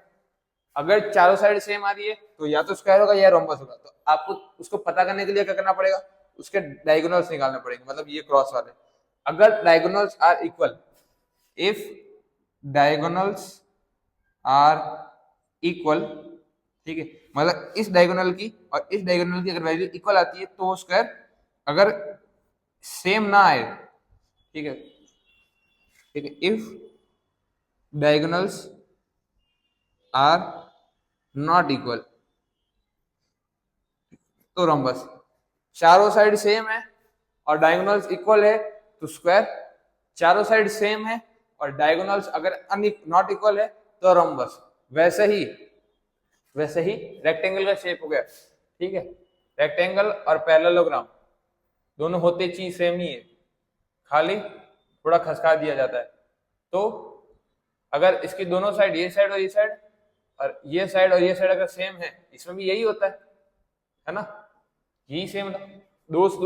अगर चारों साइड सेम आ रही है तो या तो स्क्वायर होगा या रोम्बस होगा, तो आपको उसको पता करने के लिए क्या करना पड़ेगा, उसके डायगोनल्स निकालना पड़ेंगे, मतलब ये क्रॉस वाले, अगर diagonals are equal, if diagonals are equal, ठीक है, मतलब इस डायगोनल की और इस डायगोनल की अगर वैल्यू इक्वल आती है तो वो स्क्वायर, अगर सेम ना आए, ठीक है, ठीक है, if diagonals are not equal तो रोम्बस, चारों साइड सेम है और डायगोनल्स इक्वल है तो स्क्वायर, चारों साइड सेम है और डायगोनल्स अगर नॉट इक्वल है तो रोम्बस। वैसे ही रेक्टेंगल का शेप हो गया, ठीक है, रेक्टेंगल और पैरेललोग्राम दोनों होते चीज सेम ही है, खाली थोड़ा खसका दिया जाता है। तो अगर इसकी दोनों साइड, ये साइड और ये साइड और ये साइड अगर सेम है, इसमें भी यही होता है ना, यही सेम होता है।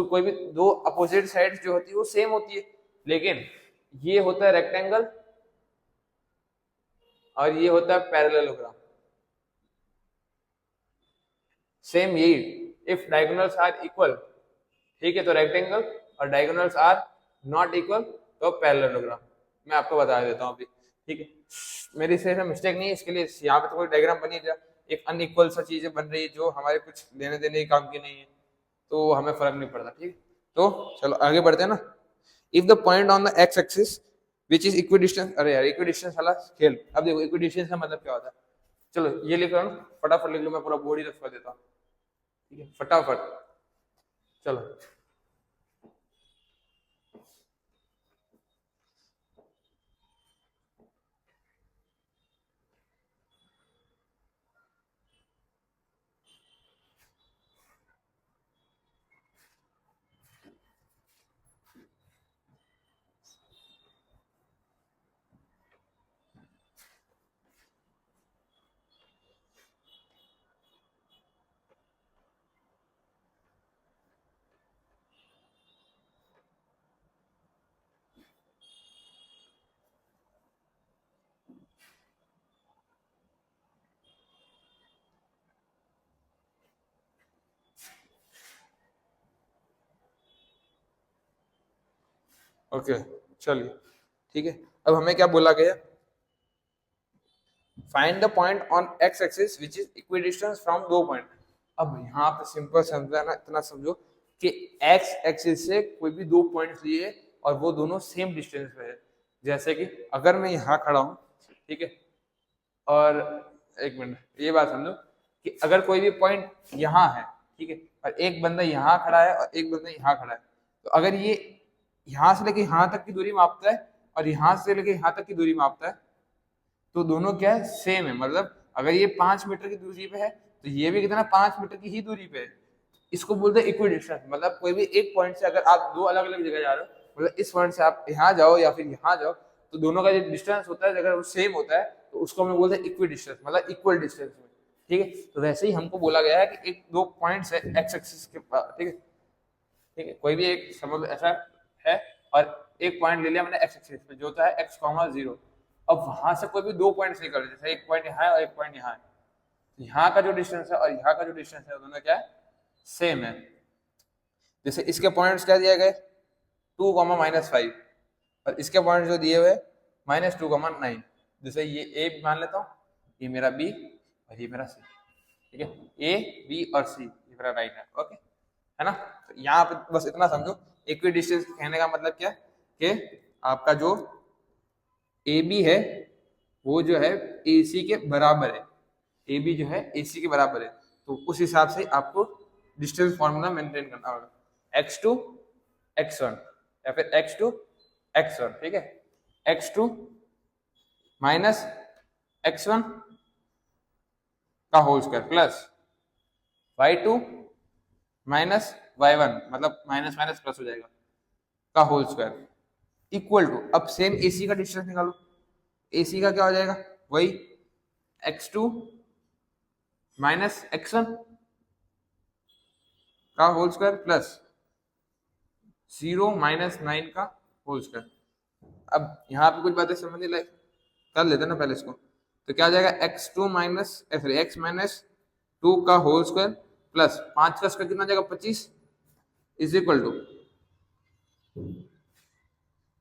कोई भी दो अपोजिट साइड जो होती है वो सेम होती है, लेकिन ये होता है रेक्टेंगल और ये होता है पैरेललोग्राम। सेम यही, इफ डायगोनल्स आर इक्वल, ठीक है, तो रेक्टेंगल, और डायगोनल्स आर नॉट इक्वल तो पैरेललोग्राम। मैं आपको बता देता हूँ अभी, ठीक है, मेरी से मिस्टेक नहीं है, इसके लिए यहाँ पे तो कोई डायग्राम बनी दिया, एक अनइक्वल सा चीजें बन रही है जो हमारे कुछ देने देने के काम की नहीं है, तो हमें फर्क नहीं पड़ता, ठीक है। तो चलो आगे बढ़ते हैं ना। If the point on the x axis which is equidistance, अरे यार इक्विडिस्टेंस वाला खेल, अब देखो इक्विडिस्टेंस का मतलब क्या होता है, चलो ये लिख रहा हूँ, फटाफट लिख लो, मैं पूरा बोर्ड ही रख देता हूँ, ठीक है, फटाफट चलो। ओके चलिए, ठीक है, अब हमें क्या बोला गया, find the point on x axis which is equidistance from दो पॉइंट। अब यहाँ पे सिंपल समझाना, इतना समझो कि एक्स एक्सिस से कोई भी दो पॉइंट्स लिए और वो दोनों सेम डिस्टेंस पे है। जैसे कि अगर मैं यहाँ खड़ा हूँ, ठीक है, और एक मिनट ये बात समझो कि अगर कोई भी पॉइंट यहाँ है, ठीक है, और एक बंदा यहाँ खड़ा है और एक बंदा यहाँ खड़ा है, तो अगर ये यहाँ से लेके यहाँ तक की दूरी मापता है और यहाँ से लेके यहाँ तक की दूरी मापता है, तो दोनों क्या है, सेम है। मतलब अगर ये 5 मीटर की दूरी पे है तो ये भी कितना 5 मीटर की ही दूरी पे है। इसको बोलते हैं इक्विडिस्टेंस। मतलब कोई भी एक पॉइंट से अगर आप दो अलग अलग जगह जा रहे हो, मतलब इस पॉइंट से आप यहाँ जाओ या फिर यहाँ जाओ, तो दोनों का जो डिस्टेंस होता है अगर वो सेम होता है तो उसको हम बोलते हैं इक्विडिस्टेंस, मतलब इक्वल डिस्टेंस में, ठीक है। तो वैसे ही हमको बोला गया है कि एक दो पॉइंट्स है एक्स एक्सिस के पास, ठीक है, ठीक है, कोई भी एक समझ ऐसा है और एक पॉइंट ले लिया मैंने एक्स एक्सिस पे जो होता है एक्स कॉमा 0। अब वहां से कोई भी दो पॉइंट्स निकल, जैसे एक पॉइंट यहाँ है और एक पॉइंट यहाँ है, यहाँ का जो डिस्टेंस है और यहाँ का जो डिस्टेंस है दोनों क्या है, सेम है। जैसे इसके पॉइंट्स क्या दिए गए 2,-5 और इसके पॉइंट जो दिए हुए -2,9। जैसे ये ए मान लेता हूँ, ये मेरा बी और ये मेरा सी, ठीक है, ए बी और सी ये मेरा राइट है, ओके है ना। तो यहाँ पे बस इतना समझो, इक्वी डिस्टेंस कहने का मतलब क्या कि आपका जो ए बी है वो जो है ए सी के बराबर है, ए बी जो है ए सी के बराबर है, तो उस हिसाब से आपको डिस्टेंस फॉर्मूला मेंटेन करना होगा, x2 x1 या फिर x2 x1, ठीक है, x2 माइनस x1 का whole square plus y2 minus y1, मतलब माइनस माइनस प्लस हो जाएगा, का होल स्क्वायर इक्वल टू, अब सेम AC का डिस्टेंस निकालो, AC का क्या हो जाएगा, वही x2 माइनस x1 का होल स्क्वायर प्लस 0 माइनस 9 का होल स्क्वायर। अब यहाँ पे कुछ बातें समझने लायक कर लेते ना पहले इसको, तो क्या हो जाएगा x2 माइनस x माइनस 2 का होल स्क्वायर प्लस 5 का स्क्वायर कितना जाएगा 25 is equal to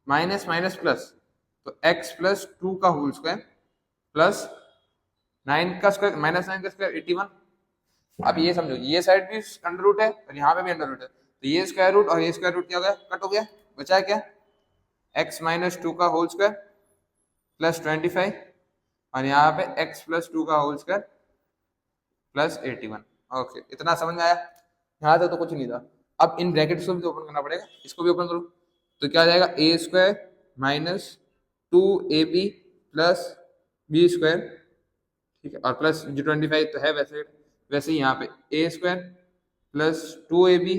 minus minus plus, तो x प्लस 2 का होल स्क्वायर प्लस 9 का स्क्वायर माइनस 9 का स्क्वायर 81। अब ये समझो ये साइड भी अंडर रूट है और यहाँ पे भी अंडर रूट है, तो ये स्क्वायर रूट और ये स्क्वायर रूट क्या हो गया, कट हो गया, बचा है क्या x माइनस 2 का होल स्क्वायर प्लस 25 और यहाँ पे x प्लस 2 का होल स्क्वायर प्लस 81। ओके इतना समझ में आया, यहाँ तक तो कुछ नहीं था। अब इन ब्रैकेट्स को भी तो ओपन करना पड़ेगा, इसको भी ओपन करो, तो क्या आ जाएगा A square minus 2ab plus B square, ठीक है, और प्लस जो 25 तो है वैसे वैसे ही यहाँ पे A square plus 2ab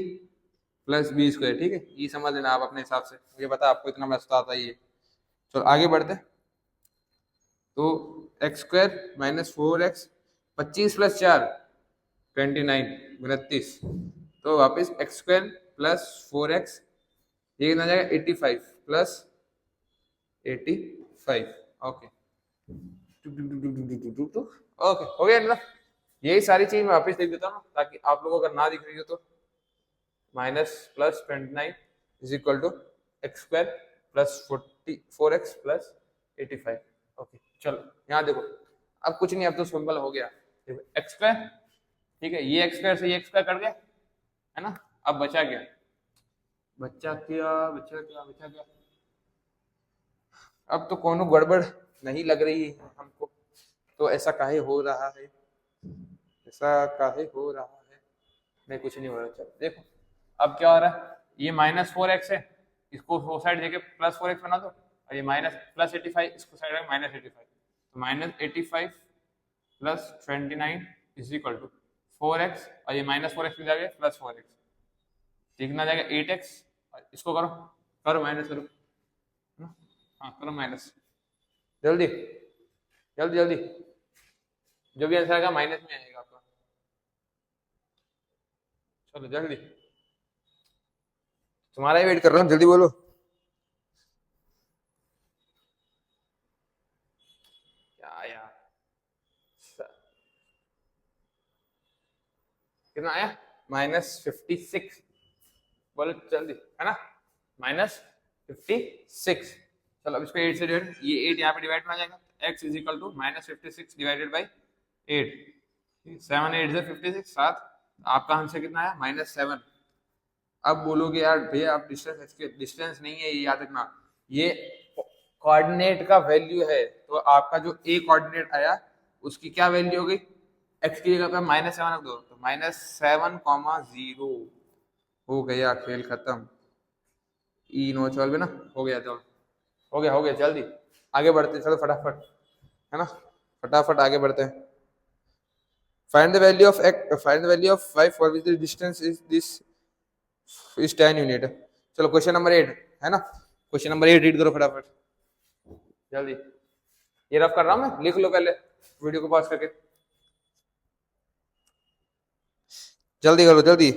plus B square, ठीक है, ये समझ लेना आप अपने हिसाब से, मुझे पता आपको इतना मस्त आता ही है। चलो आगे बढ़ते, तो x square minus 4x, 25 plus 4 29 29, तो वापस एक्स स्क्वायर प्लस 4x, ये कितना जाएगा 85 प्लस 85। ओके ओके हो गया ना। यही सारी चीज मैं वापस लिख देता हूँ ताकि आप लोगों को अगर ना दिख रही हो तो minus plus 29 is equal to X square plus 4x plus 85। Okay चलो यहाँ देखो, अब कुछ नहीं, अब तो सिंपल हो गया। देखो एक्स स्क्वायर, ठीक है, ये एक्स स्क्वायर से ये एक्स स्क्वायर कट गया है ना। अब बचा क्या, बचा क्या, अब तो कोनो गड़बड़ नहीं लग रही है हमको, तो ऐसा काहे हो रहा है, ऐसा काहे हो रहा है, नहीं कुछ नहीं हो रहा। चलो देखो अब क्या हो रहा है, ये -4x है, इसको वो साइड देके +4x बना दो, और ये +85 इसको साइड में -85, तो -85 plus 29 is equal to 4x, और ये -4x में जाएगा +4x, कितना जाएगा 8x, और इसको करो करो माइनस करो, हाँ करो माइनस, जल्दी जल्दी जल्दी, जो भी आंसर आएगा माइनस में आएगा आपका, चलो जल्दी, तुम्हारा ही वेट कर रहा हूँ, जल्दी बोलो। क्या यार, कितना आया -56, बोलो जल्दी, है ना -56। चलो अब इसको 8 से डिवाइड, ये 8 यहाँ पे डिवाइड में आ जाएगा, x is equal to -56 divided by 8, 7 8 से 56, 7, आपका आंसर कितना आया -7। अब बोलोगे यार भैया आप डिस्टेंस नहीं है, ये याद रखना, ये कोऑर्डिनेट का वैल्यू है, तो आपका जो a कोऑर्डिनेट आया उसकी क्या वैल्यू हो गई, x की जगह पे -7 रख दो, तो -7,0 हो गया, खेल खत्म, ई नो चल ना, हो गया, चलो हो गया जल्दी आगे बढ़ते, चलो फटाफट, है ना, फटाफट आगे बढ़ते हैं। Find the value of y for which the distance is 10 unit. चलो क्वेश्चन नंबर 8 है ना, क्वेश्चन नंबर 8 रीड करो फटाफट जल्दी, ये रफ कर रहा हूं मैं, लिख लो पहले वीडियो को पॉज करके, जल्दी करो जल्दी,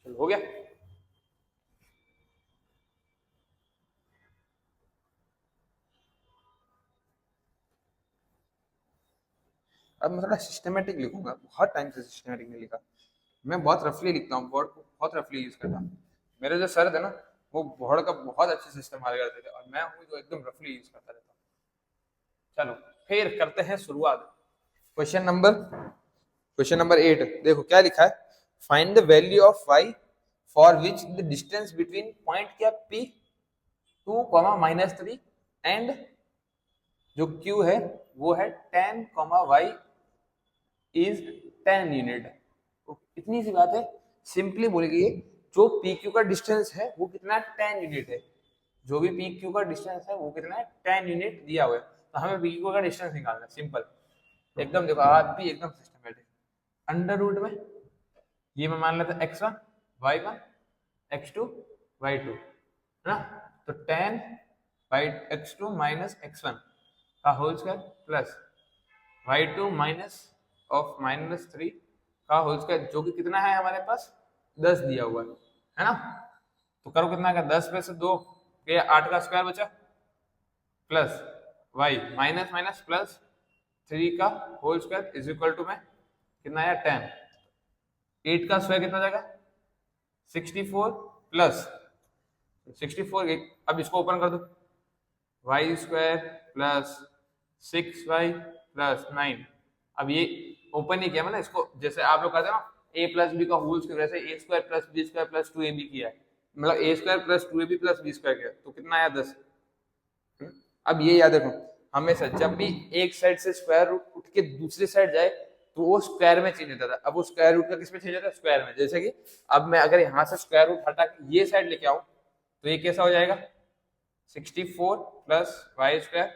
चलो हो गया। अब मैं थोड़ा सिस्टमेटिक लिखूंगा, बहुत टाइम से सिस्टमेटिक नहीं लिखा, मैं बहुत रफली लिखता हूँ, बोर्ड को बहुत रफली यूज करता हूँ। मेरे जो सर थे ना वो बोर्ड का बहुत अच्छे सिस्टम हायर करते थे, और मैं हूँ जो एकदम रफली यूज करता रहता हूँ। चलो फिर करते हैं शुरुआत, क्वेश्चन नंबर 8 देखो क्या लिखा है, find the value of y for which the distance between point क्या P 2, -3 एंड जो Q है वो है 10, y इज 10 यूनिट। इतनी सी बात है, सिंपली बोलेगी, जो पी क्यू का डिस्टेंस है वो कितना है 10 यूनिट है, जो भी पी क्यू का डिस्टेंस है वो कितना है 10 यूनिट दिया हुआ है, तो हमें पी क्यू का डिस्टेंस निकालना है, सिंपल एकदम, देखो आज भी एकदम सिस्टमेटिक। अंडर रूट में ये मैं मान लेता x1 y1 x2 y2 है ना, तो 10 बाई x2 माइनस x1 का whole square plus y2 minus of -3 का होल स्क्वायर, जो कि कितना है हमारे पास 10 दिया हुआ है ना, तो करो कितना का 10 में से 2 ये 8 का स्क्वायर बचा, plus y minus minus plus 3 का whole square is equal to में कितना आया 10, 8 का स्क्वायर कितना जाएगा 64 प्लस 64, अब इसको ओपन कर दो, y square plus 6y plus 9, अब ये ओपन नहीं किया मैंने इसको, जैसे आप लोग कहते हैं ना a प्लस बी का होल स्क्वायर, वैसे a square plus B square plus 2ab किया है, मतलब a square plus 2ab plus b square किया, तो कितना आया 10। अब ये याद रखो, हमेशा जब भी एक साइड से स्क्वायर रूट उठ के दूसरी साइड जाए तो वो स्क्वायर में चेंज होता था, अब वो स्क्वायर रूट का किस में चेंज होता है स्क्वायर में, जैसे कि अब मैं अगर यहाँ से स्क्वायर रूट हटा के ये साइड लेके आऊं तो ये कैसा हो जाएगा 64 plus Y square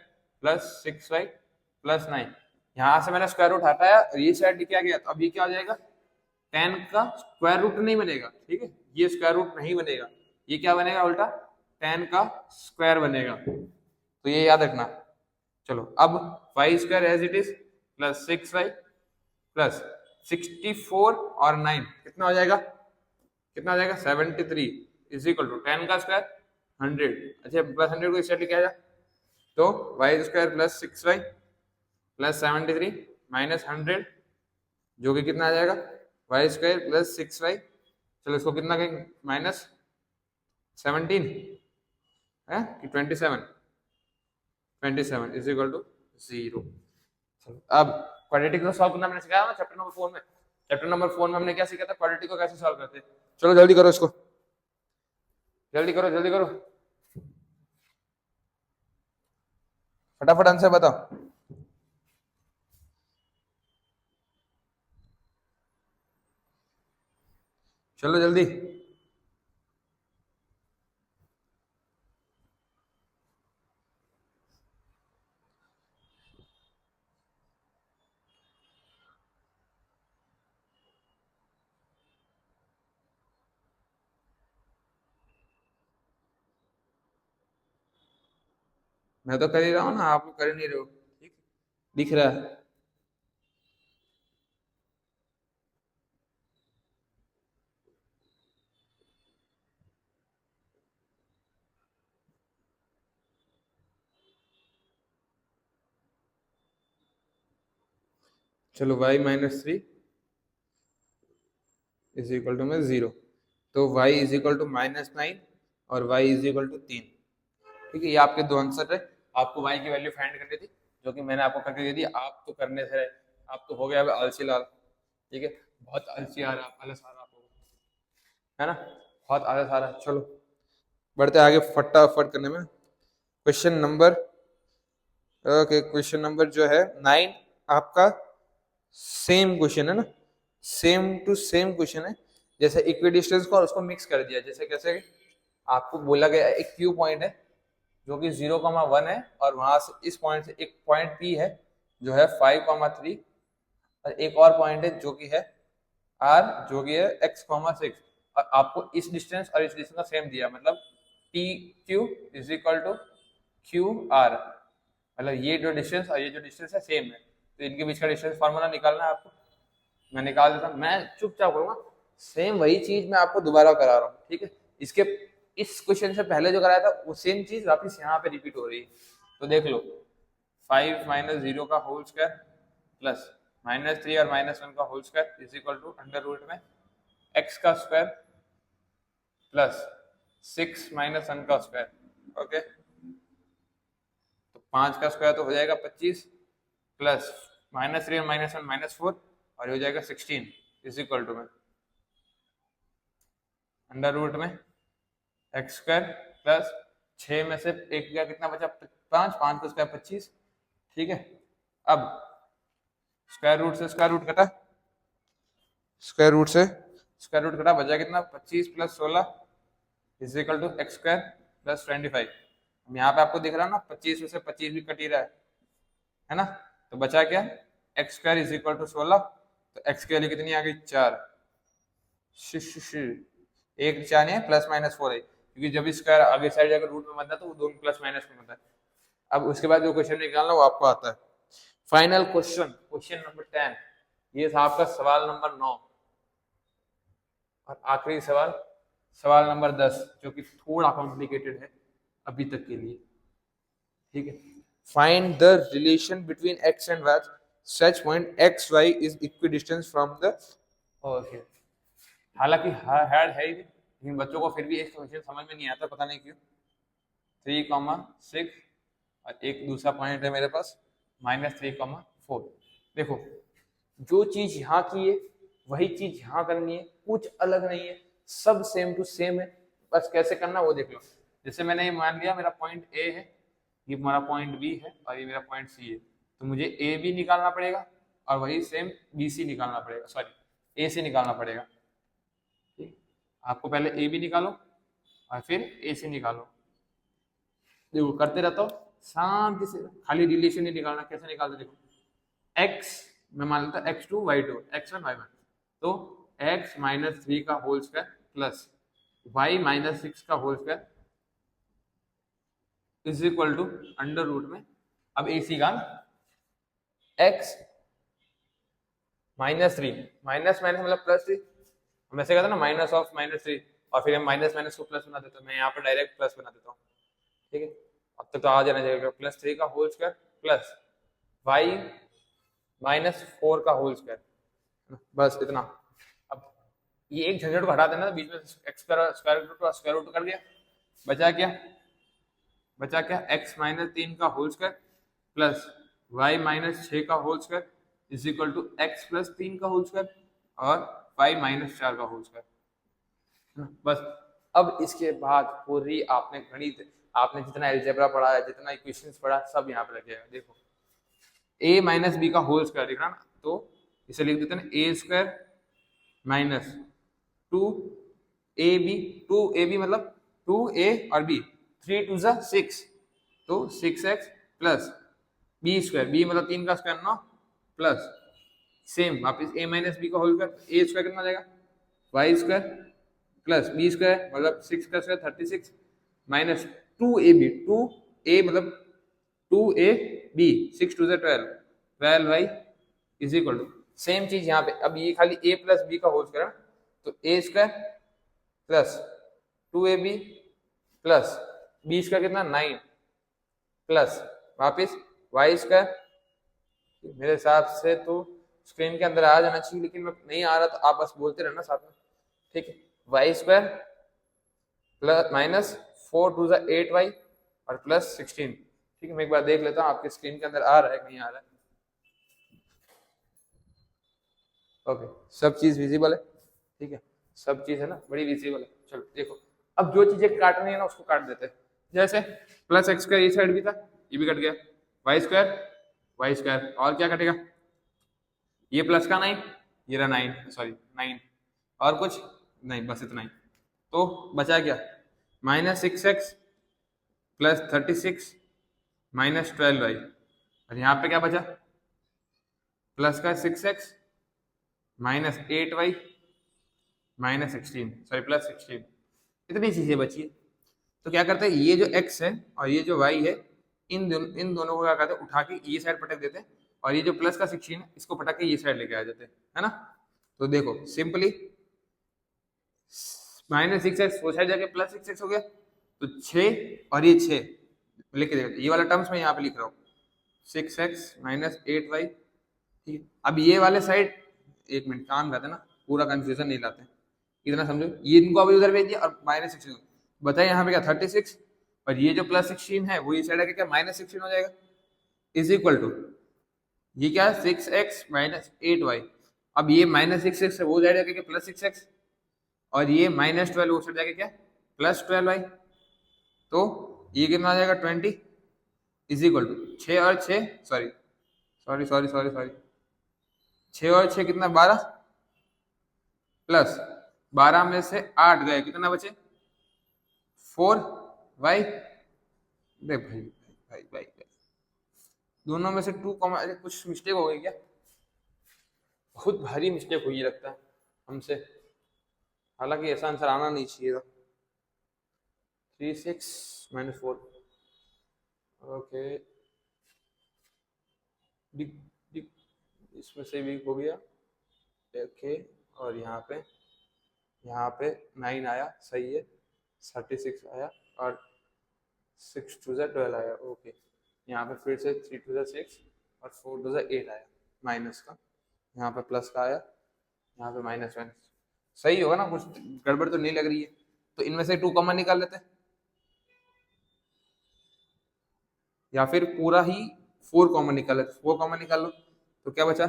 plus 6y plus 9, यहाँ से मैंने स्क्वायर रूट हटाया और ये साइड लेके आ गया, तो अब ये क्या हो जाएगा 10 का स्क्वायर रूट नहीं बनेगा, ठीक है, ये स्क्वायर रूट नहीं बनेगा, ये क्या बनेगा उल्टा 10 का स्क्वायर बनेगा, तो ये याद रखना। चलो अब Y square as it is plus 6y plus 64 और 9 कितना हो जाएगा, कितना हो जाएगा 73 इज इक्वल टू 10 का स्क्वायर 100। अच्छा प्लस 100 को इससे लिखा जाए तो Y square plus 6y plus 73 minus 100 जो कि कितना आ जाएगा वाई स्क्वायर प्लस 6y, चलो इसको कितना कहेंगे माइनस 17 है कि 27 इज इक्वल टू 0। अब क्वाड्रेटिक को सॉल्व करना मैंने सिखाया ना चैप्टर नंबर 4 में। चैप्टर नंबर 4 में हमने क्या सीखा था, क्वाड्रेटिक को कैसे सॉल्व करते हैं। चलो जल्दी करो इसको, जल्दी करो जल्दी करो, फटाफट आंसर बताओ। चलो जल्दी, मैं तो कर ही रहा हूँ ना, आप लोग कर ही नहीं रहे हो। ठीक दिख रहा है। चलो y minus 3 is equal to में 0, तो y इज इक्वल टू -9 और y इज इक्वल टू 3। ठीक है, ये आपके दो आंसर है। आपको y की वैल्यू फाइंड करनी थी जो कि मैंने आपको करके दे दी। आप तो करने से आप तो हो गया आलसी लाल। ठीक है, बहुत आलसी आ रहा है, आलस आ रहा आपको, है ना, बहुत आलस आ रहा है। चलो बढ़ते आगे फटाफट करने में। Question number okay, question number जो है 9 आपका सेम क्वेश्चन है ना, सेम टू सेम क्वेश्चन है। जैसे इक्विडिस्टेंस को और उसको मिक्स कर दिया, जैसे कैसे आपको बोला गया एक क्यू पॉइंट है जो कि 0,1 है और वहां से इस पॉइंट से एक पॉइंट पी है जो है 5,3 और एक और पॉइंट है जो कि है r जो कि है x,6 और आपको इस डिस्टेंस और इस डिस्टेंस का सेम दिया, मतलब P Q is equal to Q R, मतलब ये जो डिस्टेंस और ये जो डिस्टेंस है सेम है, तो इनके बीच का डिस्टेंस फार्मूला निकालना है आपको। मैं निकाल देता हूँ, मैं चुपचाप करूंगा, सेम वही चीज मैं आपको दोबारा करा रहा हूँ। ठीक है, इसके इस क्वेश्चन से पहले जो कराया था वो सेम चीज वापस यहाँ पे रिपीट हो रही है। तो देख लो 5 माइनस 0 का होल स्क्वायर प्लस -3 और -1 का whole square is equal to under root में x का स्क्वायर प्लस 6 माइनस 1 का स्क्वायर। ओके, तो 5 का स्क्वायर तो हो जाएगा 25 प्लस -3 और -1 -4 और ये हो जाएगा 16 इज इक्वल टू में अंडर रूट में एक्स स्क्वायर प्लस 6 में से एक गया कितना बचा 5, 5 का स्क्वायर 25। ठीक है, अब स्क्वायर रूट से स्क्वायर रूट कटा, स्क्वायर रूट से स्क्वायर रूट कटा, बचा कितना 25 plus 16 is equal to X square plus 25। यहाँ पे आपको दिख रहा है ना 25 में से 25 भी कट ही रहा है ना, तो बचा क्या X square is equal to 16, तो एक्स की वैल्यू कितनी आ गई 4। एक 4 नहीं है, प्लस माइनस 4 है, क्योंकि जब स्क्वायर आगे साइड जाकर रूट में बनता है तो वो दोनों प्लस माइनस में बनता है। अब उसके बाद जो क्वेश्चन निकालना वो आपको आता है। फाइनल क्वेश्चन, क्वेश्चन नंबर 10, ये था आपका सवाल नंबर 9 और आखिरी सवाल सवाल नंबर 10 जो कि थोड़ा कॉम्प्लिकेटेड है अभी तक के लिए। ठीक है, find the relation between X and Y such point X Y is equidistance from the okay. हालांकि हार्ड है ही, लेकिन बच्चों को फिर भी एक क्वेश्चन समझ में नहीं आता, पता नहीं क्यों। 3,6 और एक दूसरा पॉइंट है मेरे पास -3,4। देखो जो चीज यहाँ की है वही चीज यहाँ करनी है, कुछ अलग नहीं है, सब सेम टू सेम है, बस कैसे करना वो देख लो। जैसे मैंने ये मान लिया मेरा पॉइंट ए है, ये मेरा पॉइंट बी है और ये मेरा पॉइंट सी है, तो मुझे ए बी निकालना पड़ेगा और वही सेम बी सी निकालना पड़ेगा, सॉरी ए सी निकालना पड़ेगा। ठीक, आपको पहले ए बी निकालो और फिर ए सी निकालो। देखो करते रहता हूँ शांति से, खाली रिलेशन ही निकालना। कैसे निकालते देखो, x मैं मान लेता x2 y2 x1 y1, तो x -3 का होल स्क्वायर प्लस y -6 का whole square is equal to under root में, अब AC का x -3, माइनस माइनस मतलब +3, हम ऐसे कहते हैं ना माइनस ऑफ -3, और फिर हम माइनस माइनस को प्लस बना देते हैं, मैं यहाँ पे डायरेक्ट प्लस बना देता हूँ, ठीक है। अब तक तो आ जाना चाहिए, +3 का होल स्क्वायर प्लस y -4 का होल स्क्वायर, बस इतना। अब ये एक झंझट को हटा देना, बीच में x स्क्वायर रूट कर दिया, बचा क्या, x -3 का होल स्क्वायर प्लस y -6 का whole square is equal to x +3 का होल स्क्वायर और y -4 का होल स्क्वायर, बस। अब इसके बाद पूरी आपने गणित, आपने जितना अलजेब्रा पढ़ा है, जितना इक्वेशंस पढ़ा, सब यहाँ पे रखेगा। देखो a - b का होल स्क्वायर दिख रहा ना, तो इसे लिख देते हैं a स्क्वायर माइनस 2ab मतलब 2a और b, 3 2 जा 6, तो 6x plus b square, b मतलब 3 का स्क्वायर 9, प्लस सेम वापस a - b का होल स्क्वायर, a स्क्वायर कितना जाएगा y square plus b square मतलब 6 का स्क्वायर 36 माइनस 2ab, 2a मतलब 2ab, 6 2 12, 12y is equal to same चीज यहाँ पे, अब ये खाली a प्लस b का होल स्क्वायर, तो a square plus 2ab plus b square कितना 9 प्लस वापिस y स्क्वायर, मेरे हिसाब से तो स्क्रीन के अंदर आ जाना चाहिए, लेकिन नहीं आ रहा तो आप बस बोलते रहना साथ में, ठीक है। y square plus minus 4 2 8y और प्लस 16, ठीक है। मैं एक बार देख लेता हूँ आपके स्क्रीन के अंदर आ रहा है कि नहीं आ रहा है। ओके, सब चीज विजिबल है, ठीक है, सब चीज है ना, बड़ी विजिबल है। चलो देखो, अब जो चीजें काटनी है ना उसको काट देते हैं, जैसे प्लस x स्क्वायर ये साइड भी था, ये भी कट गया, y स्क्वायर और क्या कटेगा, ये प्लस का 9, ये रहा 9, सॉरी 9, और कुछ नहीं, बस इतना ही। तो बचा क्या, -6x प्लस 36 माइनस 12y, और यहाँ पे क्या बचा, प्लस का 6x minus 8y minus 16, sorry plus 16, इतनी चीजें बची है। तो क्या करते हैं, ये जो x है और ये जो y है, इन दोनों को क्या करते हैं, उठा के ये साइड पटक देते हैं, और ये जो प्लस का 16 है इसको पटक के ये साइड लेके आ जाते हैं, है ना। तो देखो सिंपली -6x वो साइड जाके +6x हो गया, तो 6 और ये 6 लिख के देखो, ये वाला टर्म्स में यहाँ पे लिख रहा हूँ 6x माइनस 8y, ठीक है। अब ये वाले साइड, एक मिनट काम करते ना, पूरा कंफ्यूजन नहीं लाते, इतना समझो, ये इनको अभी उधर भेज दिया और -16 बताइए यहाँ पे क्या 36, और ये जो +16 है वो ये साइड आके क्या -16 हो जाएगा, इज इक्वल टू ये क्या है 6x माइनस 8y, अब ये -6x है वो साइड आके क्या +6x, और ये -12 वो साइड जाके क्या +12y, तो ये कितना आ जाएगा 20 इज इक्वल टू 6 और 6 sorry sorry sorry sorry sorry 6 और 6 कितना 12, प्लस 12 में से 8 गए, कितना बचे 4y, देख भाई भाई भाई भाई दोनों में से 2 कॉमा, कुछ मिस्टेक हो गई क्या, बहुत भारी मिस्टेक हुई लगता है हमसे, हालांकि ऐसा आंसर आना नहीं चाहिए था। 3 6 -4, ओके, इसमें से भी हो गया, ओके, और यहाँ पे 9 आया, सही है, 36 आया, और 6 2 12 आया, ओके। यहाँ पे फिर से 3 2 6 और 4 2 8 आया माइनस का, यहाँ पे प्लस का आया, यहाँ पे माइनस, सही होगा ना, कुछ गड़बड़ तो नहीं लग रही है। तो इनमें से 2 कॉमन निकाल लेते हैं, या फिर पूरा ही 4 कॉमन निकाल लेते, 4 कॉमन निकाल लो, तो क्या बचा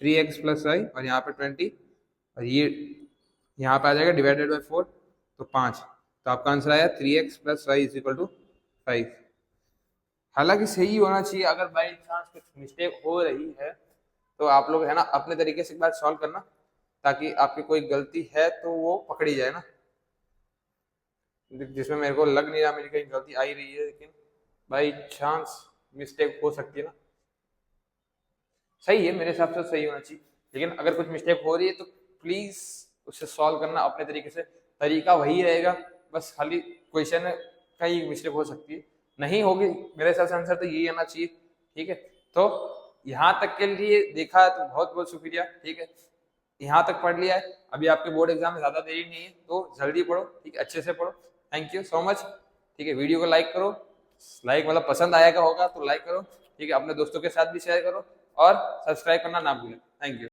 3x प्लस y, और यहाँ पे 20, और ये यहाँ पे आ जाएगा डिवाइडेड बाय 4, तो 5, तो आपका आंसर आया 3x plus y is equal to 5। हालांकि सही होना चाहिए, अगर बाई चांस कुछ मिस्टेक हो रही है तो आप लोग है ना अपने तरीके से एक बार सॉल्व करना, ताकि आपकी कोई गलती है तो वो पकड़ी जाए ना, जिसमें मेरे को लग नहीं रहा मेरी कहीं गलती आई रही है, लेकिन बाई चांस मिस्टेक हो सकती है ना। सही है, मेरे हिसाब से सही होना चाहिए, लेकिन अगर कुछ मिस्टेक हो रही है तो प्लीज उसे सॉल्व करना अपने तरीके से, तरीका वही रहेगा, बस खाली क्वेश्चन कई मिस्टेक हो सकती है, नहीं होगी मेरे हिसाब से आंसर तो यही आना चाहिए। ठीक है, तो यहाँ तक के लिए देखा तो बहुत बहुत शुक्रिया। ठीक है, यहाँ तक पढ़ लिया है, अभी आपके बोर्ड एग्जाम में ज्यादा देरी नहीं है, तो जल्दी पढ़ो। ठीक है, अच्छे से पढ़ो। Thank you so much. ठीक है, वीडियो को लाइक करो, लाइक मतलब पसंद आएगा होगा तो लाइक करो। ठीक है, अपने दोस्तों के साथ भी शेयर करो और सब्सक्राइब करना ना भूलें। Thank you.